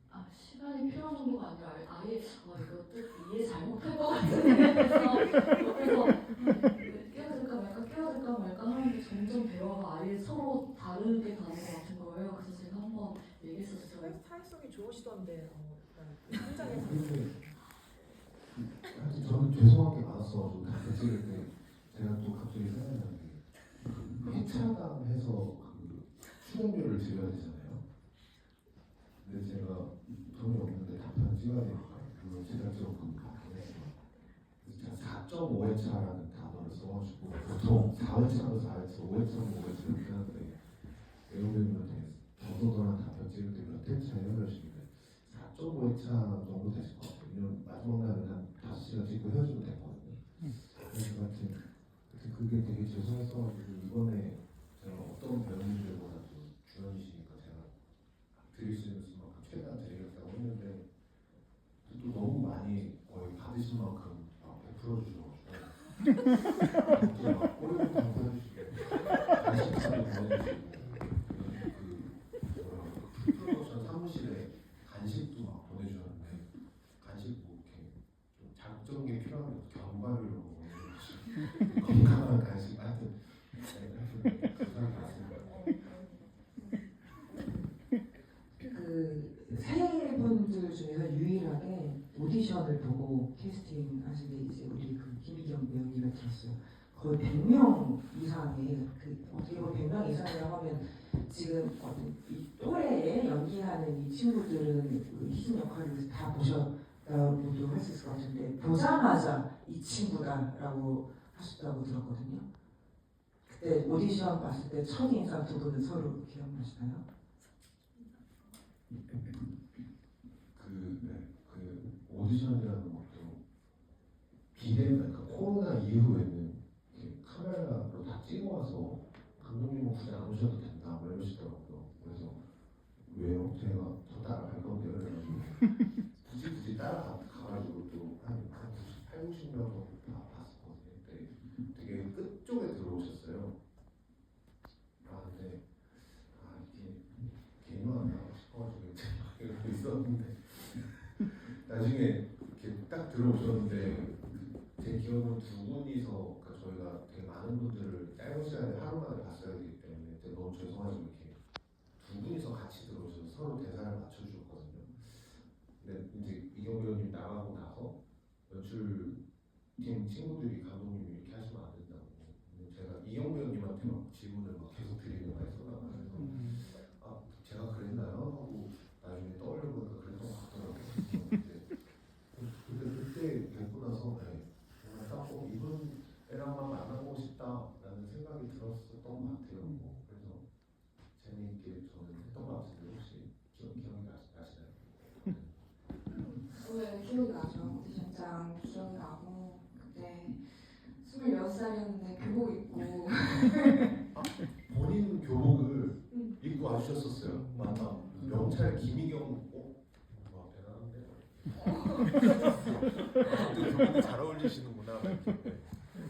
[SPEAKER 3] 아 시간이 필요한 정도가 아니라 아예 이거 뜻 이해 잘못할 것 같은데 그래서 끼어들까 말까 하는데 점점 대화가 아예 서로 다르게 가는 것 같은 거예요. 그래서 제가 한번 얘기했었어요.
[SPEAKER 4] 사회성이 좋으시던데 현장에서.
[SPEAKER 5] 근데 하여튼 저는 죄송한 게 많았어가지고 단편 찍을 때 제가 또 갑자기 생각나는 게 회차당 해서 그 출연료를 드려야 되잖아요. 근데 제가 돈이 없는데 단편 찍어야 되니까 그걸 제작진금 보냈어요. 그래서 제가 4.5회차라는 단어를 써가지고 보통 4회차로 4회차, 5회차로 5회차 이렇게 하는데 외국인한테 더더더한 단편 찍을 때 몇 회차예요? 그러시는데 4.5회차 정도 되실 것 같아요. 왜냐면 마지막 날은 한 5시간 찍고 헤어지면 되거든요. 그래서 하여튼 그게 되게 죄송했어가지고 이번에 제가 어떤 배우님들보다도 주연이시니까 제가 드릴 수 있는 수만큼 최대한 드리겠다고 했는데 또 너무 많이 거의 받으신 만큼 막 베풀어 주셔가지고 또 막 꼬리를 감고 해주시고 간식까지 보내주시고 그 프로덕션 사무실에 간식도 막 보내주셨는데 간식 뭐 이렇게 좀 작정게 필요하면 견과류로 보내주시고 건강한 간식 하여튼 감사히 받습니다.
[SPEAKER 4] 세 분들 중에서 유일하게 오디션을 보고 캐스팅 하신 게 이제 우리 그 김희경 배우님을 들었어요. 거의 100명 이상의 어떻게 보면 100명 이상이라고 하면 지금 이 또래에 연기하는 이 친구들은 그 희진 역할을 다 보셨다고도 할 수 있을 것 같은데 보자마자 이 친구다라고 하셨다고 들었거든요. 그때 오디션 봤을 때 첫인상 두 분은 서로 기억나시나요?
[SPEAKER 5] 그 오디션이라는 것도 그러니까 코로나 이후에는 카메라로 다 찍어와서 감독님은 굳이 안 오셔도 된다 뭐 이러시더라고요. 그래서 왜요? 제가 더 따라갈 건데요. 그래가지고 굳이 따라가가지고 또 한 8, 90명 정도 다 봤었거든요. 그때 되게 끝쪽에 들어오셨어요. 근데 이게 괜히 왔나 싶어가지고 이러고 있었는데 나중에 이렇게 딱 들어오셨는데 제 기억은 두 분이서 그러니까 저희가 되게 많은 분들을 짧은 시간에 하루 만에 봤어야 되기 때문에 너무 죄송하지만 이렇게 두 분이서 같이 들어오셔서 서로 대사를 맞춰주셨거든요. 근데 이제 이경 배우님 나가고 나서 연출팀 친구들이 감독님이 이렇게 하시면 안 된다고. 근데 제가 이경 배우님한테 막 질문을 막 계속 드리는 거예요. 그래서 제가 그랬나요? 하고 나중에 떠올려보니까 그랬던 것 같더라고요. 근데 그때 뵙고 나서 정말 딱 이분이랑만 만나고 싶다라는 생각이 들었었던 것 같아요. 그래서 재미있게 저는 했던 것 같은데 혹시 기억이 나시나요?
[SPEAKER 2] 네, 기억이 나죠. 오디션장 기억이 나고 그때 26살이었는데 교복 입고
[SPEAKER 5] 본인 교복을 입고 와주셨었어요. 맞나? 명찰 김희경 와 대단한데. 두 분이 잘 어울리시는구나. 이렇게.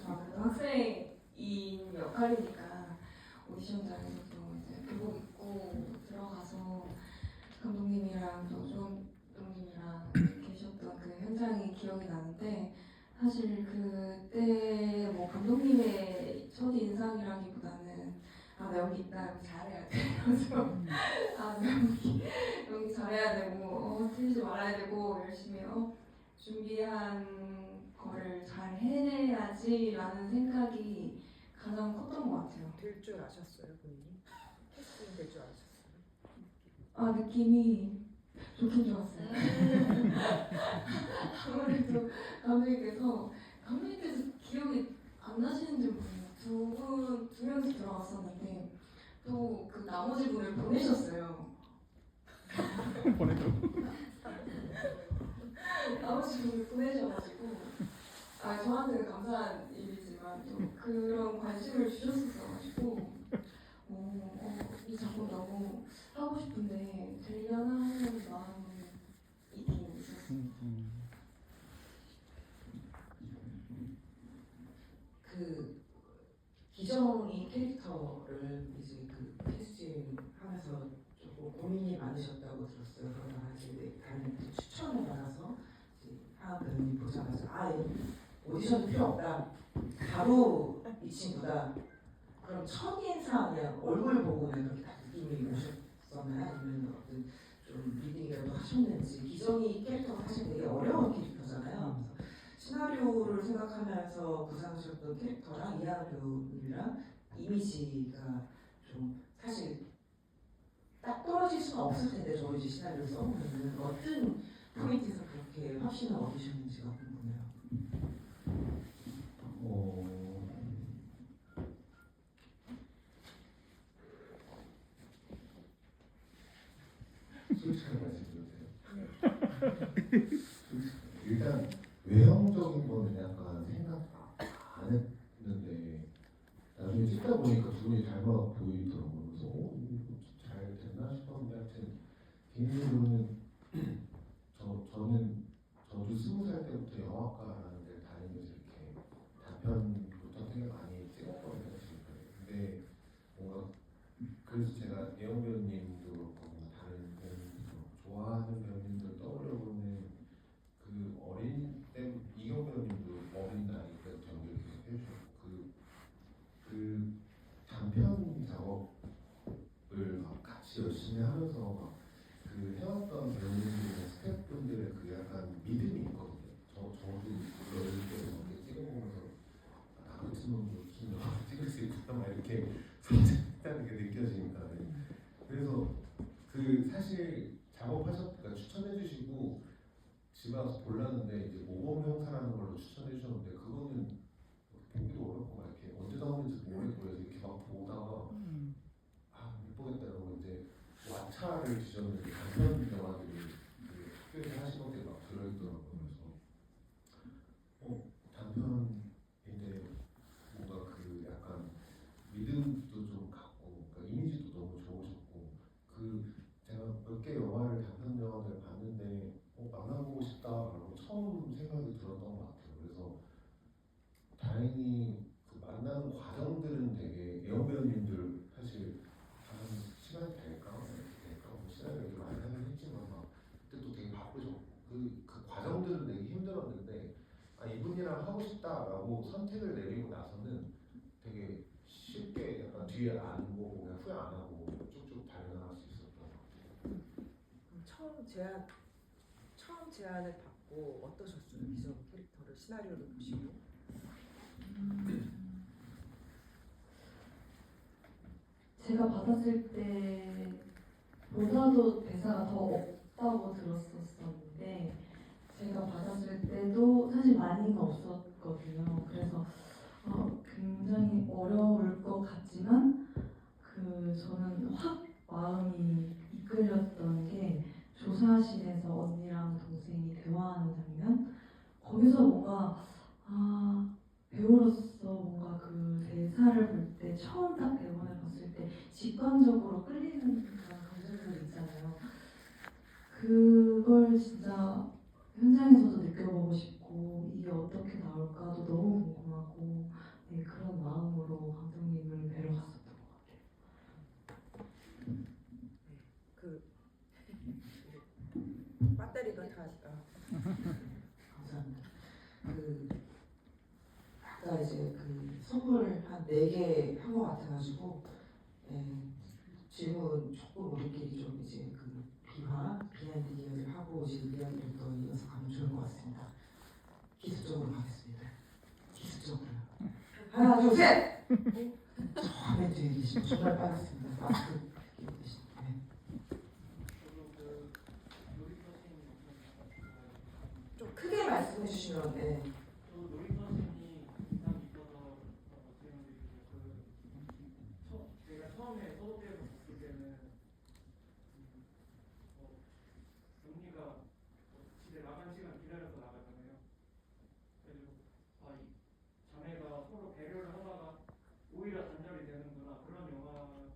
[SPEAKER 2] 저는 학생인 역할이니까 오디션장에서도 이제 교복 입고 들어가서 감독님이랑 조정 감독님이랑 계셨던 그 현장이 기억이 나는데 사실 그때 뭐 감독님의 첫 인상이라기보다는 아, 나 여기 있다, 여기 잘해야 돼. 이러면서 아, 나 여기 잘해야 되고 틀리지 말아야 되고 열심히 준비한 거를 잘 해내야지라는 생각이 가장 컸던 것 같아요.
[SPEAKER 4] 될 줄 아셨어요, 본인이? 캐스팅 될 줄 아셨어요?
[SPEAKER 2] 아, 느낌이 좋긴 좋았어요. 아무래도 감독님께서 기억이 안 나시는지 모르겠어요. 두 명씩 들어갔었는데 또 그 나머지 분을 보내셨어요. 나머지 분을 보내셔가지고 아, 저한테는 감사한 일이지만 또 그런 관심을 주셨었어가지고 이 작품 너무 하고 싶은데 되려나 하는 마음이 있긴 있었어요.
[SPEAKER 4] 그 기정이 캐릭터를 이제 그 캐스팅하면서 조금 고민이 많으셨다고 들었어요. 그러다가 이제 다른 추천을 받아서 이제 하은 배우님 보자마자 아 오디션 필요 없다. 바로 이 친구다. 그럼 첫인상 그냥 얼굴 보고 그냥 그렇게 딱 느낌이 오셨었나요? 아니면 어떤 좀 리딩이라도 하셨는지. 기정이 캐릭터가 사실 되게 어려운 캐릭터잖아요. 그래서 시나리오를 생각하면서 구상하셨던 캐릭터랑 이하은 배우님이랑 이미지가 좀 사실 딱 떨어질 수는 없을 텐데 저희 이제 시나리오를 써보면은 어떤 포인트에서 그렇게 확신을 얻으셨는지가 궁금해요.
[SPEAKER 5] 솔직하게 말씀드려도 돼요? 일단 외형적인 거는 약간 생각 안 했는데 나중에 찍다 보니까 두 분이 닮아 보이더라고요. 그래서 이거 잘 됐나 싶었는데 하여튼 개인적으로는 저도 20살 때부터 영화과라는 데 다니면서 이렇게 단편부터 되게 많이 찍었거든요. 근데 뭔가 그래서 제가 예영 배우님도 그렇고 다른 배우님도 좋아하는 배우님들 떠올려보는 그 어린 때 이경 배우님도 어린 나이 때부터 연기를 계속 해주셨고 그 단편 작업을 막 같이 열심히 하면서 막 그 해왔던 배우님들이나 스태프분들의 그 약간 믿음이 있거든요. 저도 어릴 때 이렇게 찍어보면서 나 같은 놈도 무슨 영화 찍을 수 있구나 막 이렇게 생각했다는 게 느껴지니까. 그래서 그 사실 작업하셨다가 추천해주시고 집에 와서 몰랐는데 이제 모범 형사라는 걸로 추천해주셨는데 그거는 보기도 어렵고 막 이렇게 언제 나오는지 모르겠고 이렇게 막 보다가 아 못 보겠다고 이제 왓챠를 주셨는데 단편 영화들이 그 학교에서 하시는 게 막 들어있더라고요. 그래서 단편인데 뭔가 그 약간 믿음도 좀 갖고 그러니까 이미지도 너무 좋으셨고 그 제가 몇 개 영화를 단편 영화를 봤는데 만나보고 싶다라고 처음 생각이 들었던 것 같아요. 그래서 다행히 그 만나는 과정들은 되게 예영 배우님들 사실 한 시간이 될까 뭐 시간을 얘기 많이 하긴 했지만 막 그때 또 되게 바쁘셨고 그 과정들은 되게 힘들었는데 아 이분이랑 하고 싶다라고 선택을 내리고 나서는 되게 쉽게 약간 뒤에 안 보고 그냥 후회 안 하고 쭉쭉 달려나갈 수 있었던 것 같아요.
[SPEAKER 4] 처음 제안을 받고 어떠셨어요? 기정 캐릭터를 시나리오를 보시고.
[SPEAKER 1] 제가 받았을 때보다도 대사가 더 없다고 들었었는데 제가 받았을 때도 사실 많이는 없었거든요. 그래서 굉장히 어려울 것 같지만 저는 확 마음이 이끌렸던 게 조사실에서 언니랑 동생이 대화하는 장면. 거기서 뭔가 배우로서 뭔가 그 대사를 볼 때 처음 딱 대본을 봤을 때 직관적으로 끌리는 그런 감정들 있잖아요. 그걸 진짜 현장에서도 느껴보고 싶고 이게 어떻게 나올까도 너무 궁금하고 네, 그런 마음으로 감독님을 뵈러 갔었던 것 같아요.
[SPEAKER 4] 그 배터리가 다 감사합니다. 그 아까 이제 그 선물 한 4개 한 것 같아가지고 질문 조금 우리끼리 좀 이제 그 비하인드 이야기를 하고 지금 이야기를 또 이어서 가면 좋을 것 같습니다. 기술적으로 가겠습니다. 기술적으로 하나 둘 셋. 저 화면 뒤에 계시고 정말 빨랐습니다. 마스크 끼고 계시고. 네. 좀 크게 말씀해 주시면 네.
[SPEAKER 8] 제가 처음에 서울대에서 봤을 때는 언니가 집에 나간 시간 기다려서 나가잖아요. 그래서 이 자매가 서로 배려를 하다가 오히려 단절이 되는구나 그런 영화를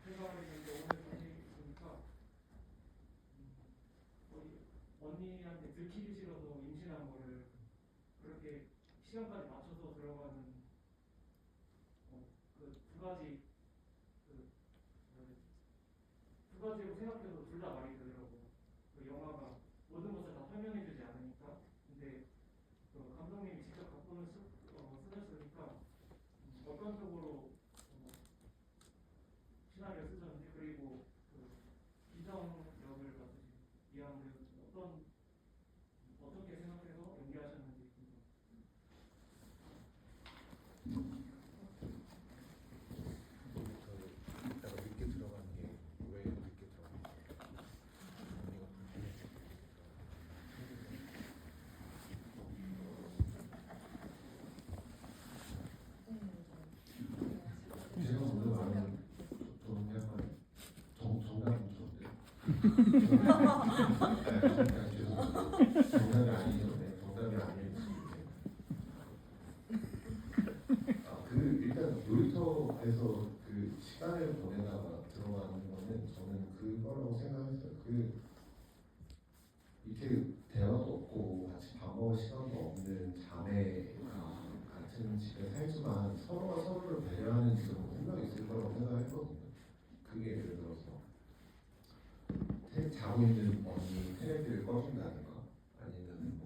[SPEAKER 8] 생각을 했는데 오늘 다시 보니까 언니한테 들키기 싫어서 임신한 거를 그렇게 시간까지 맞춰서 들어가는 그 두 가지로 생각해서 둘 다 말이 되더라고요. 그 영화가 모든 것을 다 설명해주지 않으니까. 근데 감독님이 직접 각본을 쓰셨으니까 어떤 쪽으로 시나리오 쓰셨는지 그리고 그 기정 역을 맡으신 이한우 배우 어떻게 생각해서 연기하셨는지
[SPEAKER 5] 이따가 늦게 들어가는 게 왜 늦게 들어가는 거예요? 언니가 불편해서. 제가 오늘 말하는 좀 약간 정답은 좋은데. 죄송합니다. 정답이 아니죠. 네, 정답이 아닐 수 있는데. 그 일단 놀이터에서 그 시간을 보내다가 들어가는 거는 저는 그거라고 생각했어요. 그 이렇게 대화도 없고 같이 밥 먹을 시간도 없는 자매가 같은 집에 살지만 서로가 서로를 배려하는 지점은 분명히 있을 거라고 생각했거든요. 그게 예를 들어서 자고 있는 언니 테레비를 꺼준다든가 아니면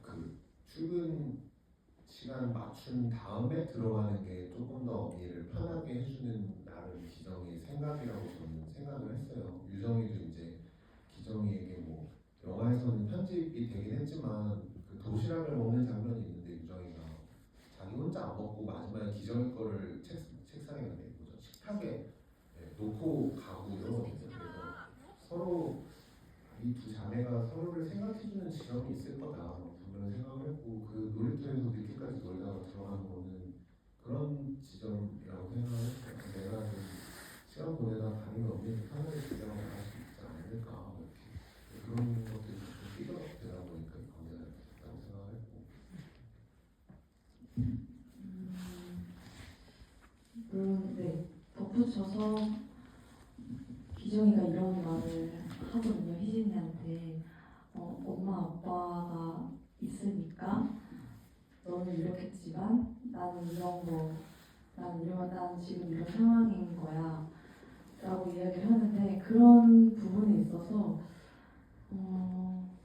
[SPEAKER 5] 그 출근 시간 맞춘 다음에 들어가는 게 조금 더 언니를 편하게 해주는 나름 기정의 생각이라고 저는 생각을 했어요. 유정이도 이제 기정이에게 뭐 영화에서는 편집이 되긴 했지만 그 도시락을 먹는 장면이 있는데 유정이가 자기 혼자 안 먹고 마지막에 기정이 거를 책상에 뭐죠 식탁에 놓고 가고 이러거든요. 그래서 서로 이 두 자매가 서로를 생각해주는 지점이 있을 거다 분명히 생각을 했고 그 놀이터에서 늦게까지 놀다가 들어가는 거는 그런 지점이라고 생각을 했어요. 내가 좀 시간 보내다 다니는 언니를 편하게 지정을 할 수 있지 않을까 이렇게 그런 것들이 좀 삐져되다 보니까 거기가 있다고 생각을 했고
[SPEAKER 1] 물론 네 덧붙여서 기정이가 이런 말을 하거든요. 희진이한테 엄마 아빠가 있으니까 너는 이렇겠지만 나는 난 지금 이런 상황인 거야 라고 이야기를 하는데 그런 부분에 있어서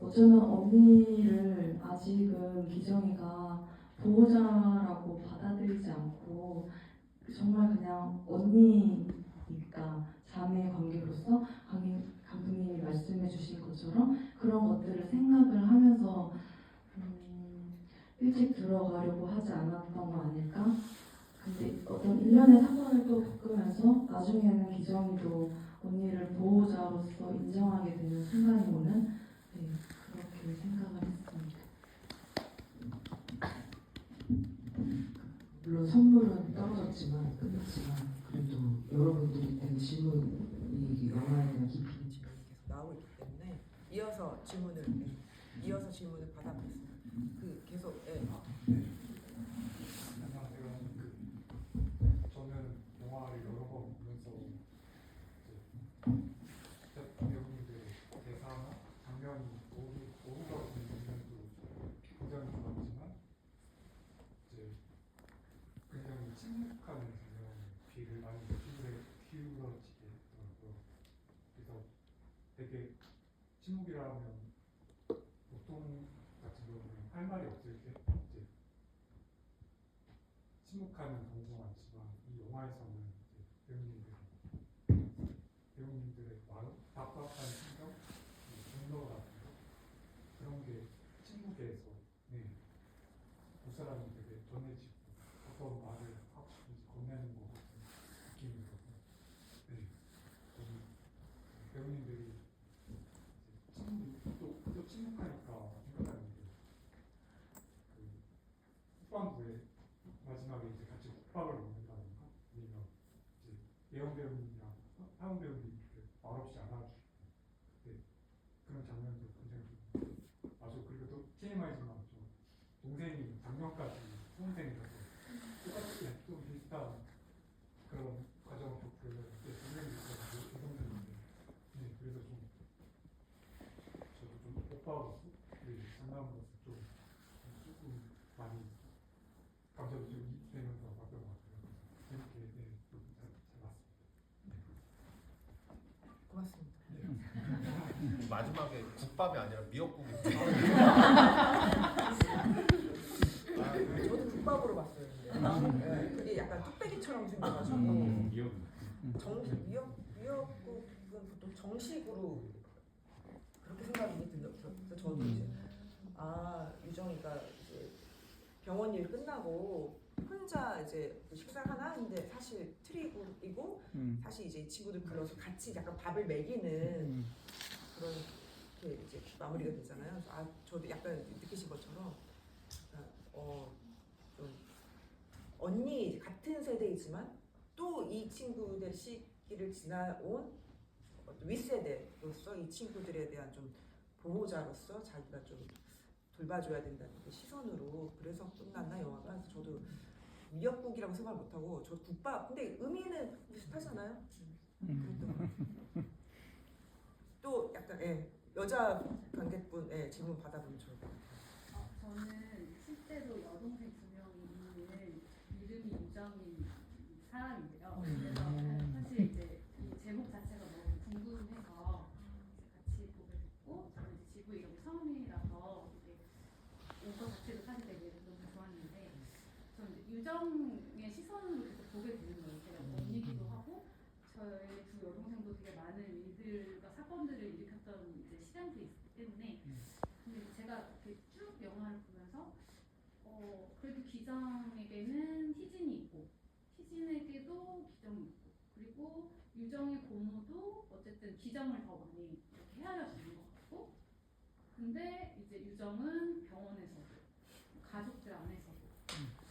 [SPEAKER 1] 어쩌면 언니를 아직은 기정이가 보호자라고 받아들이지 않고 정말 그냥 언니니까 자매 관계로서 감독님이 말씀해 주신 것처럼 그런 것들을 생각을 하면서 일찍 들어가려고 하지 않았던 거 아닐까? 근데 어떤 일련의 사건을 또 겪으면서 나중에는 기정이도 언니를 보호자로서 인정하게 되는 순간이 오는 그렇게 생각을 했습니다.
[SPEAKER 4] 물론 선물은 떨어졌지만 끝났지만 그래도 여러분들이 된 질문이 영화에 대한 깊이 있는 질문이 계속 나오고 있기 때문에 이어서 질문을 받아보겠습니다. 그 계속
[SPEAKER 8] 안녕하세요. 저는 영화를 여러 번 보면서 배우님들의 대사나 장면 당연히 오후가 되는 장면도 굉장히 좋았지만 이제 굉장히 침묵하는 장면에 귀를 많이 기울어지게 했더라고요. 그래서 되게 침묵이라면 보통 같은 경우는 할 말이 없을 때 이제 침묵하는 경우가 많지만 이 영화에서는 이제 배우님들의 마음, 답답한 심정, 분노 같은 거 그런 게 침묵에서 두 사람이 되게 전해지고 어떤 말을 하고 싶은지 건네는 것 같은 느낌이 들어서 저는 배우님들이 또 침묵하니까 생각나는 게 그 후반부에 마지막에 이제 같이 국밥을 먹는다든가 아니면 이제 예영 배우님이랑 하은 배우님 말없이 안아주고 그때 그런 장면도 굉장히 아주 그리고 또 TMI지만 좀 동생이 작년까지 수험생이라서 똑같이 좀 비슷한 그런 과정을 겪는 동생이 있어서 여성들인데 그래서 좀 저도 좀 오빠로서 장남으로서 좀 조금 많이 감정이 좀 이입되면서 봤던 것 같아요. 재밌게 잘 봤습니다.
[SPEAKER 4] 고맙습니다.
[SPEAKER 5] 마지막에 국밥이 아니라 미역국이
[SPEAKER 4] 저도 국밥으로 봤어요. 근데 그게 약간 뚝배기처럼 생겨가지고 미역국은 보통 정식으로 그렇게 생각이 들었어요. 그래서 저도 이제 유정이가 이제 병원 일 끝나고 혼자 이제 식사를 하나 했는데 사실 트리고 사실 이제 이 친구들 불러서 같이 약간 밥을 먹이는 그런 게 이제 마무리가 되잖아요. 그래서 저도 약간 느끼신 것처럼 좀 언니 같은 세대이지만 또 이 친구들 시기를 지나온 윗세대로서 이 친구들에 대한 좀 보호자로서 자기가 좀 돌봐줘야 된다는 시선으로 그래서 끝났나 영화가. 그래서 저도 미역국이라고 생각 못하고 저 국밥 근데 의미는 비슷하잖아요. 또 약간 여자 관객분 질문 받아보면 좋을 것 같아요.
[SPEAKER 11] 저는 실제로 여동생 2명이 있는 이름이 유정인 사람인데요. 그래서 사실 이제 이 제목 자체가 너무 궁금해서 같이 보게 됐고 저는 이제 지구 이름이 처음이라서 이게 온 것 자체도 사실 되게 너무 좋았는데 저는 이제 유정의 시선으로 계속 보게 되는 거예요. 제가 언니기도 하고 저의 두 여동생도 되게 많은 일들과 사건들을 일으켰던 이제 시간들이 있기 때문에 근데 제가 이렇게 쭉 영화를 보면서 그래도 기정에게는 희진이 있고 희진에게도 기정이 있고 그리고 유정의 고모도 어쨌든 기정을 더 많이 이렇게 헤아려 주는 것 같고 근데 이제 유정은 병원에서도 가족들 안에서도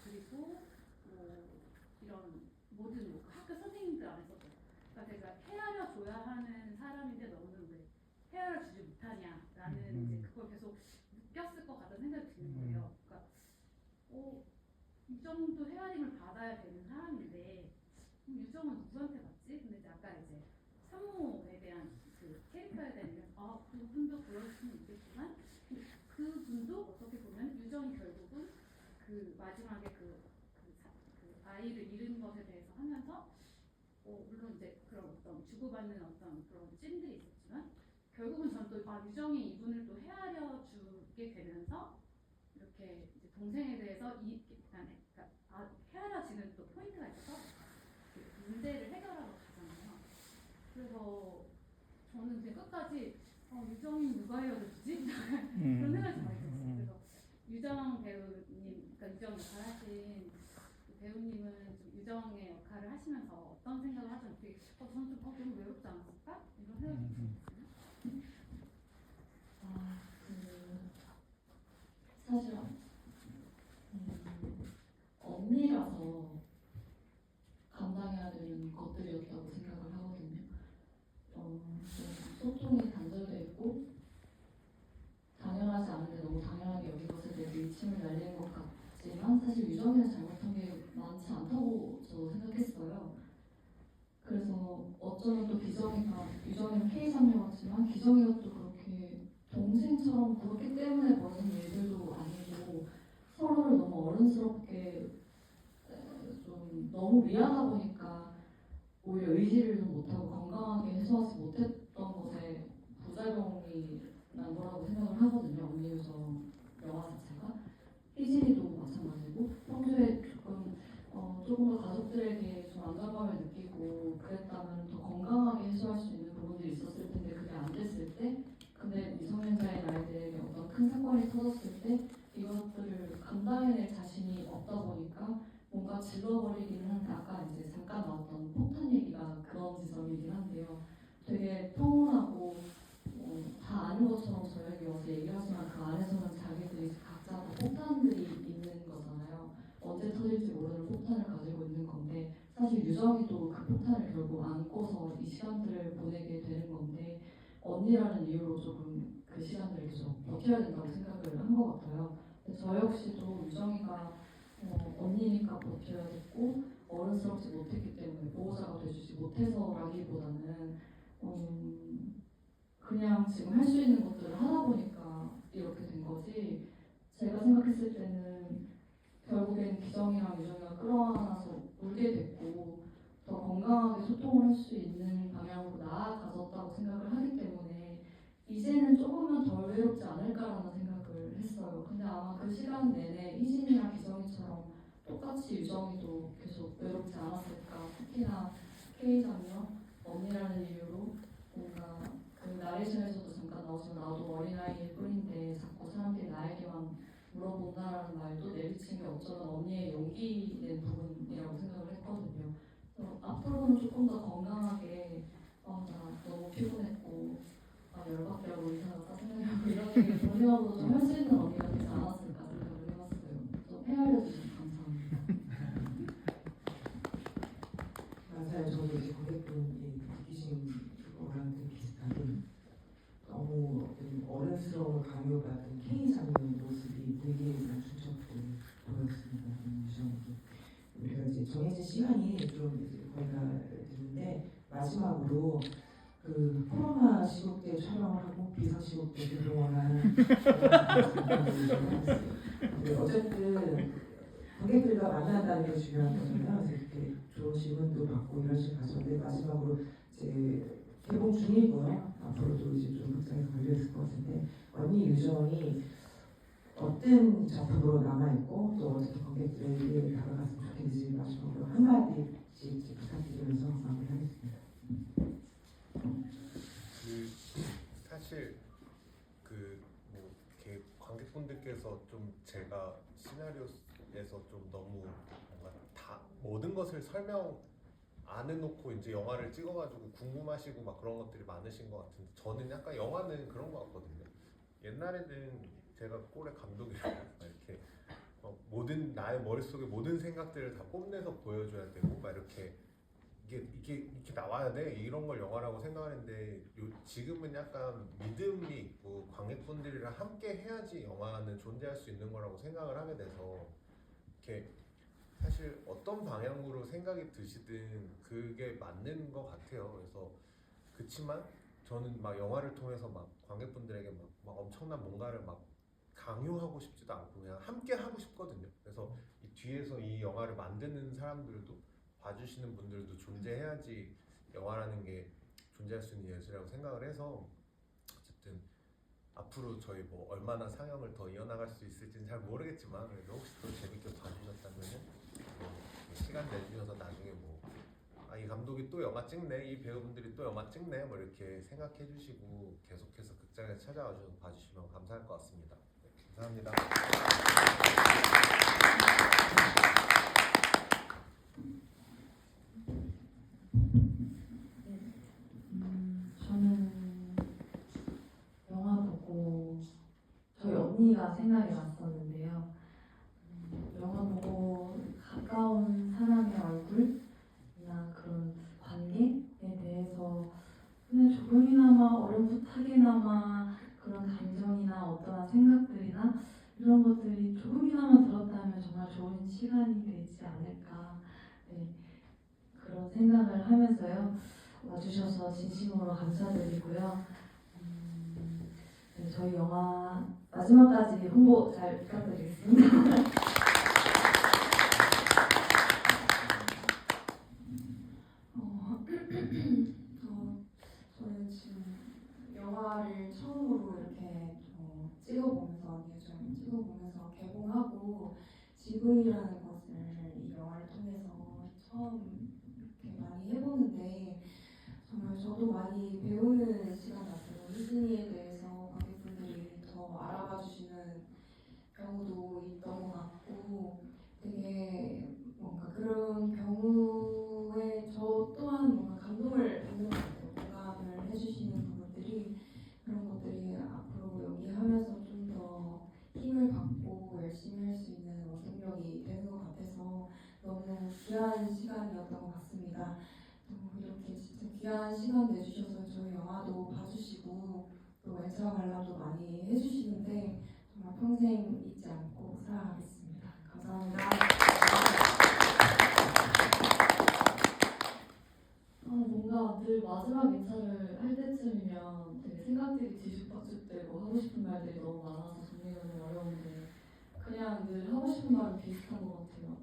[SPEAKER 11] 그리고 뭐 이런 모든 뭐 학교 선생님들 안에서도 그러니까 제가 헤아려 줘야 하는 사람인데 너는 왜 헤아려 주지 못하냐라는 이제 그걸 계속 느꼈을 것 같다는 생각이 드는 거예요. 그러니까 유정도 헤아림을 받아야 되는 사람인데 유정은 누구한테 받지? 근데 이제 아까 이제 산모에 대한 그 캐릭터에 대한 얘기가 그분도 그럴 수는 있겠지만 그분도 어떻게 보면 유정이 결국은 그 마지막에 그 아이를 잃은 것에 대해서 하면서 물론 이제 그런 어떤 주고받는 어떤 그런 찐들이 있었지만 결국은 전 또 유정이 이분을 또 헤아려 주게 되면서 이렇게 이제 동생에 대해서 헤아려지는 또 포인트가 있어서 문제를 해결하러 가잖아요. 그래서 저는 이제 끝까지 유정이 누가 헤어져주지? 그런 생각이 많이 들었어요. 그래서 유정 배우님, 그러니까 유정 역할 하신 배우님은 좀 유정의 역할을 하시면서 어떤 생각을 하셨는지 저는 좀 너무 외롭지 않았을까? 이런 생각이 들었거든요.
[SPEAKER 1] 사실 언니라서 감당해야 되는 것들이었다고 생각을 하거든요. 좀 소통이 단절되어 있고 당연하지 않은데 너무 당연하게 여긴 것에 대해서 의침을 날리는 것 같지만 사실 유정이가 잘못한 게 많지 않다고 저 생각했어요. 그래서 어쩌면 또 기정이가 유정이는 K상녀였지만 기정이가 또 그렇게 동생
[SPEAKER 3] 키스타임처럼 그렇기 때문에 벌어진 일들도 아니고 서로를 너무 어른스럽게 좀 너무 위하다 보니까 오히려 의지를 좀 못하고 건강하게 해소하지 못했던 것에 부작용이 난 거라고 생각을 하거든요. 언니 유정 영화 자체가 희진이도 마찬가지고 평소에 조금 더 가족들에게 좀 안정감을 느끼고 그랬다면 더 건강하게 해소할 수 있는 부분들이 있었을 텐데 그게 안 됐을 때 근데 미성년자인 아이들에게 어떤 큰 사건이 터졌을 때 이것들을 감당해낼 자신이 없다 보니까 뭔가 질러버리기는 한데 아까 이제 잠깐 나왔던 폭탄 얘기가 그런 지점이긴 한데요. 되게 평온하고 다 아는 것처럼 저에게 와서 얘기하지만 그 안에서는 자기들이 각자 다 폭탄들이 있는 거잖아요. 언제 터질지 모르는 폭탄을 가지고 있는 건데 사실 유정이도 그 폭탄을 결국 안고서 이 시간들을 보내게 되는 건데 언니라는 이유로 조금 그 시간들을 계속 버텨야 된다고 생각을 한 것 같아요. 근데 저 역시도 유정이가 언니니까 버텨야 됐고 어른스럽지 못했기 때문에 보호자가 돼주지 못해서라기보다는 그냥 지금 할 수 있는 것들을 하다 보니까 이렇게 된 거지 제가 생각했을 때는 결국엔 기정이랑 유정이가 끌어안아서 울게 됐고 더 건강하게 소통을 할 수 있는 방향으로 나아가졌다고 생각을 하기 때문에 이제는 조금은 덜 외롭지 않을까라는 생각을 했어요. 근데 아마 그 시간 내내 희진이랑 기정이처럼 똑같이 유정이도 계속 외롭지 않았을까. 특히나 K자녀 언니라는 이유로 뭔가 그 나레이션에서도 잠깐 나오지만 나도 어린아이일 뿐인데 자꾸 사람들이 나에게만 물어본다라는 말도 내비친 게 어쩌면 언니의 용기 낸 부분이라고 생각을 했거든요. 그래서 앞으로는 조금 더 건강하게 나 너무 피곤했고 열받게 하고 의사 갔다 생각하고 이런 얘기 조심하고도 좀 할 수 있는 언니가 되지 않았을까 생각을 해봤어요. 좀 헤아려 주셔서 감사합니다.
[SPEAKER 4] 맞아요. 저도 이제 고객분이 느끼신 거랑 되게 비슷하게 너무 어른스러움을 강요받은 K 장면 모습이 되게 중첩되게 보였습니다. 유정에게. 우리가 이제 정해진 시간이 좀 이제 거의 다 됐는데 마지막으로 그 코로나 시국 때 촬영을 하고 비상 시국 때 그동안은 어쨌든 관객들과 만난다는 게 중요한 거잖아요. 그래서 이렇게 좋은 질문도 받고 이런 식으로 가셨는데 마지막으로 이제 개봉 중이고요. 앞으로도 이제 좀 극장에 걸려있을 것 같은데 언니 유정이 어떤 작품으로 남아있고 또 어떻게 관객들에게 다가갔으면 좋겠는지 마지막으로 한마디씩 부탁드리면서 마무리하겠습니다.
[SPEAKER 5] 사실 뭐 이렇게 관객분들께서 좀 제가 시나리오에서 좀 너무 뭔가 다 모든 것을 설명 안 해놓고 이제 영화를 찍어가지고 궁금하시고 막 그런 것들이 많으신 것 같은데 저는 약간 영화는 그런 것 같거든요. 옛날에는 제가 꼴의 감독이라고 이렇게 모든 나의 머릿속에 모든 생각들을 다 뽐내서 보여줘야 되고 막 이렇게 이게 나와야 돼 이런 걸 영화라고 생각하는데 지금은 약간 믿음이 있고 관객분들이랑 함께 해야지 영화는 존재할 수 있는 거라고 생각을 하게 돼서 이렇게 사실 어떤 방향으로 생각이 드시든 그게 맞는 것 같아요. 그래서 그치만 저는 막 영화를 통해서 막 관객분들에게 막 엄청난 뭔가를 막 강요하고 싶지도 않고 그냥 함께 하고 싶거든요. 그래서 이 뒤에서 이 영화를 만드는 사람들도 봐주시는 분들도 존재해야지 영화라는 게 존재할 수 있는 예술이라고 생각을 해서 어쨌든 앞으로 저희 뭐 얼마나 상영을 더 이어나갈 수 있을지는 잘 모르겠지만 그래도 혹시 또 재밌게 봐주셨다면은 시간 내주셔서 나중에 이 감독이 또 영화 찍네, 이 배우분들이 또 영화 찍네 뭐 이렇게 생각해 주시고 계속해서 극장에 찾아와 주셔서 봐주시면 감사할 것 같습니다. 네, 감사합니다.
[SPEAKER 1] 저는 영화 보고 저희 언니가 생각이 났었는데요. 영화 보고 가까운 사람의 얼굴이나 그런 관계에 대해서 그냥 조금이나마 어렴풋하게나마 그런 감정이나 어떠한 생각들이나 이런 것들이 조금이나마 들었다면 정말 좋은 시간이 되지 않을까 그런 생각을 하면서요. 와주셔서 진심으로 감사드리고요. 네, 저희 영화 마지막까지 홍보 잘 부탁드리겠습니다.
[SPEAKER 2] 저는 지금 영화를 처음으로 이렇게 찍어보면서 예전 찍어보면서 개봉하고 GV라는 것을 이 영화를 통해서 처음 이렇게 많이 해보는데 정말 저도 많이 배우는 시간이었어요. 희진이에 대해서 관객분들이 더 알아봐 주시는 경우도 있던 것 같고 되게 뭔가 그런 경우에 저 또한 뭔가 감동을 받는 것 같아요. 공감을 해주시는 부분들이 그런 것들이 앞으로 연기하면서 좀 더 힘을 받고 열심히 할 수 있는 원동력이 되는 것 같아서 너무 귀한 시간이었던 것 같습니다. 이렇게 진짜 귀한 시간 내주셔서 저희 영화도 봐주시고 또 멘트와 관람도 많이 해주시는데 정말 평생 잊지 않고 살아가겠습니다. 감사합니다.
[SPEAKER 3] 뭔가 늘 마지막 인사를 할 때쯤이면 되게 생각들이 뒤죽박죽되고 하고 싶은 말들이 너무 많아서 정리가 좀 어려운데 그냥 늘 하고 싶은 말은 비슷한 것 같아요.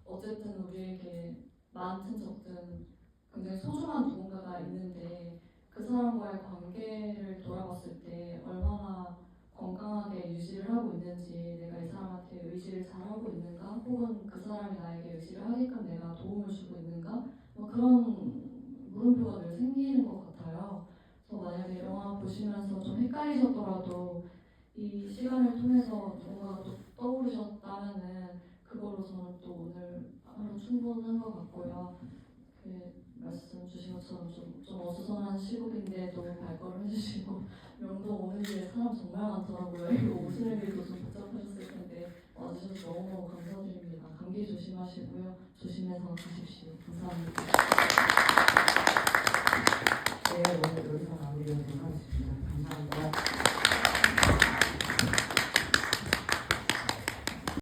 [SPEAKER 3] 어쨌든 우리에게 많든 적든 굉장히 소중한 누군가가 있는데 그 사람과의 관계를 돌아봤을 때 얼마나 건강하게 유지를 하고 있는지, 내가 이 사람한테 의지를 잘하고 있는가, 혹은 그 사람이 나에게 의지를 하게끔 내가 도움을 주고 있는가, 뭐 그런 물음표가 늘 생기는 것 같아요. 그래서 만약에 영화 보시면서 좀 헷갈리셨더라도 이 시간을 통해서 누군가가 또 떠오르셨다면은 그걸로 저는 또 오늘 하루 충분한 것 같고요. 말씀 주신 것처럼 좀 어수선한 시국인데도 발걸음 해주시고 명동 오는 길에 사람 정말 많더라고요. 이거 오시는 길도 좀 복잡하셨을 텐데 와주셔서 너무너무 감사드립니다. 감기 조심하시고요. 조심해서 가십시오. 감사합니다.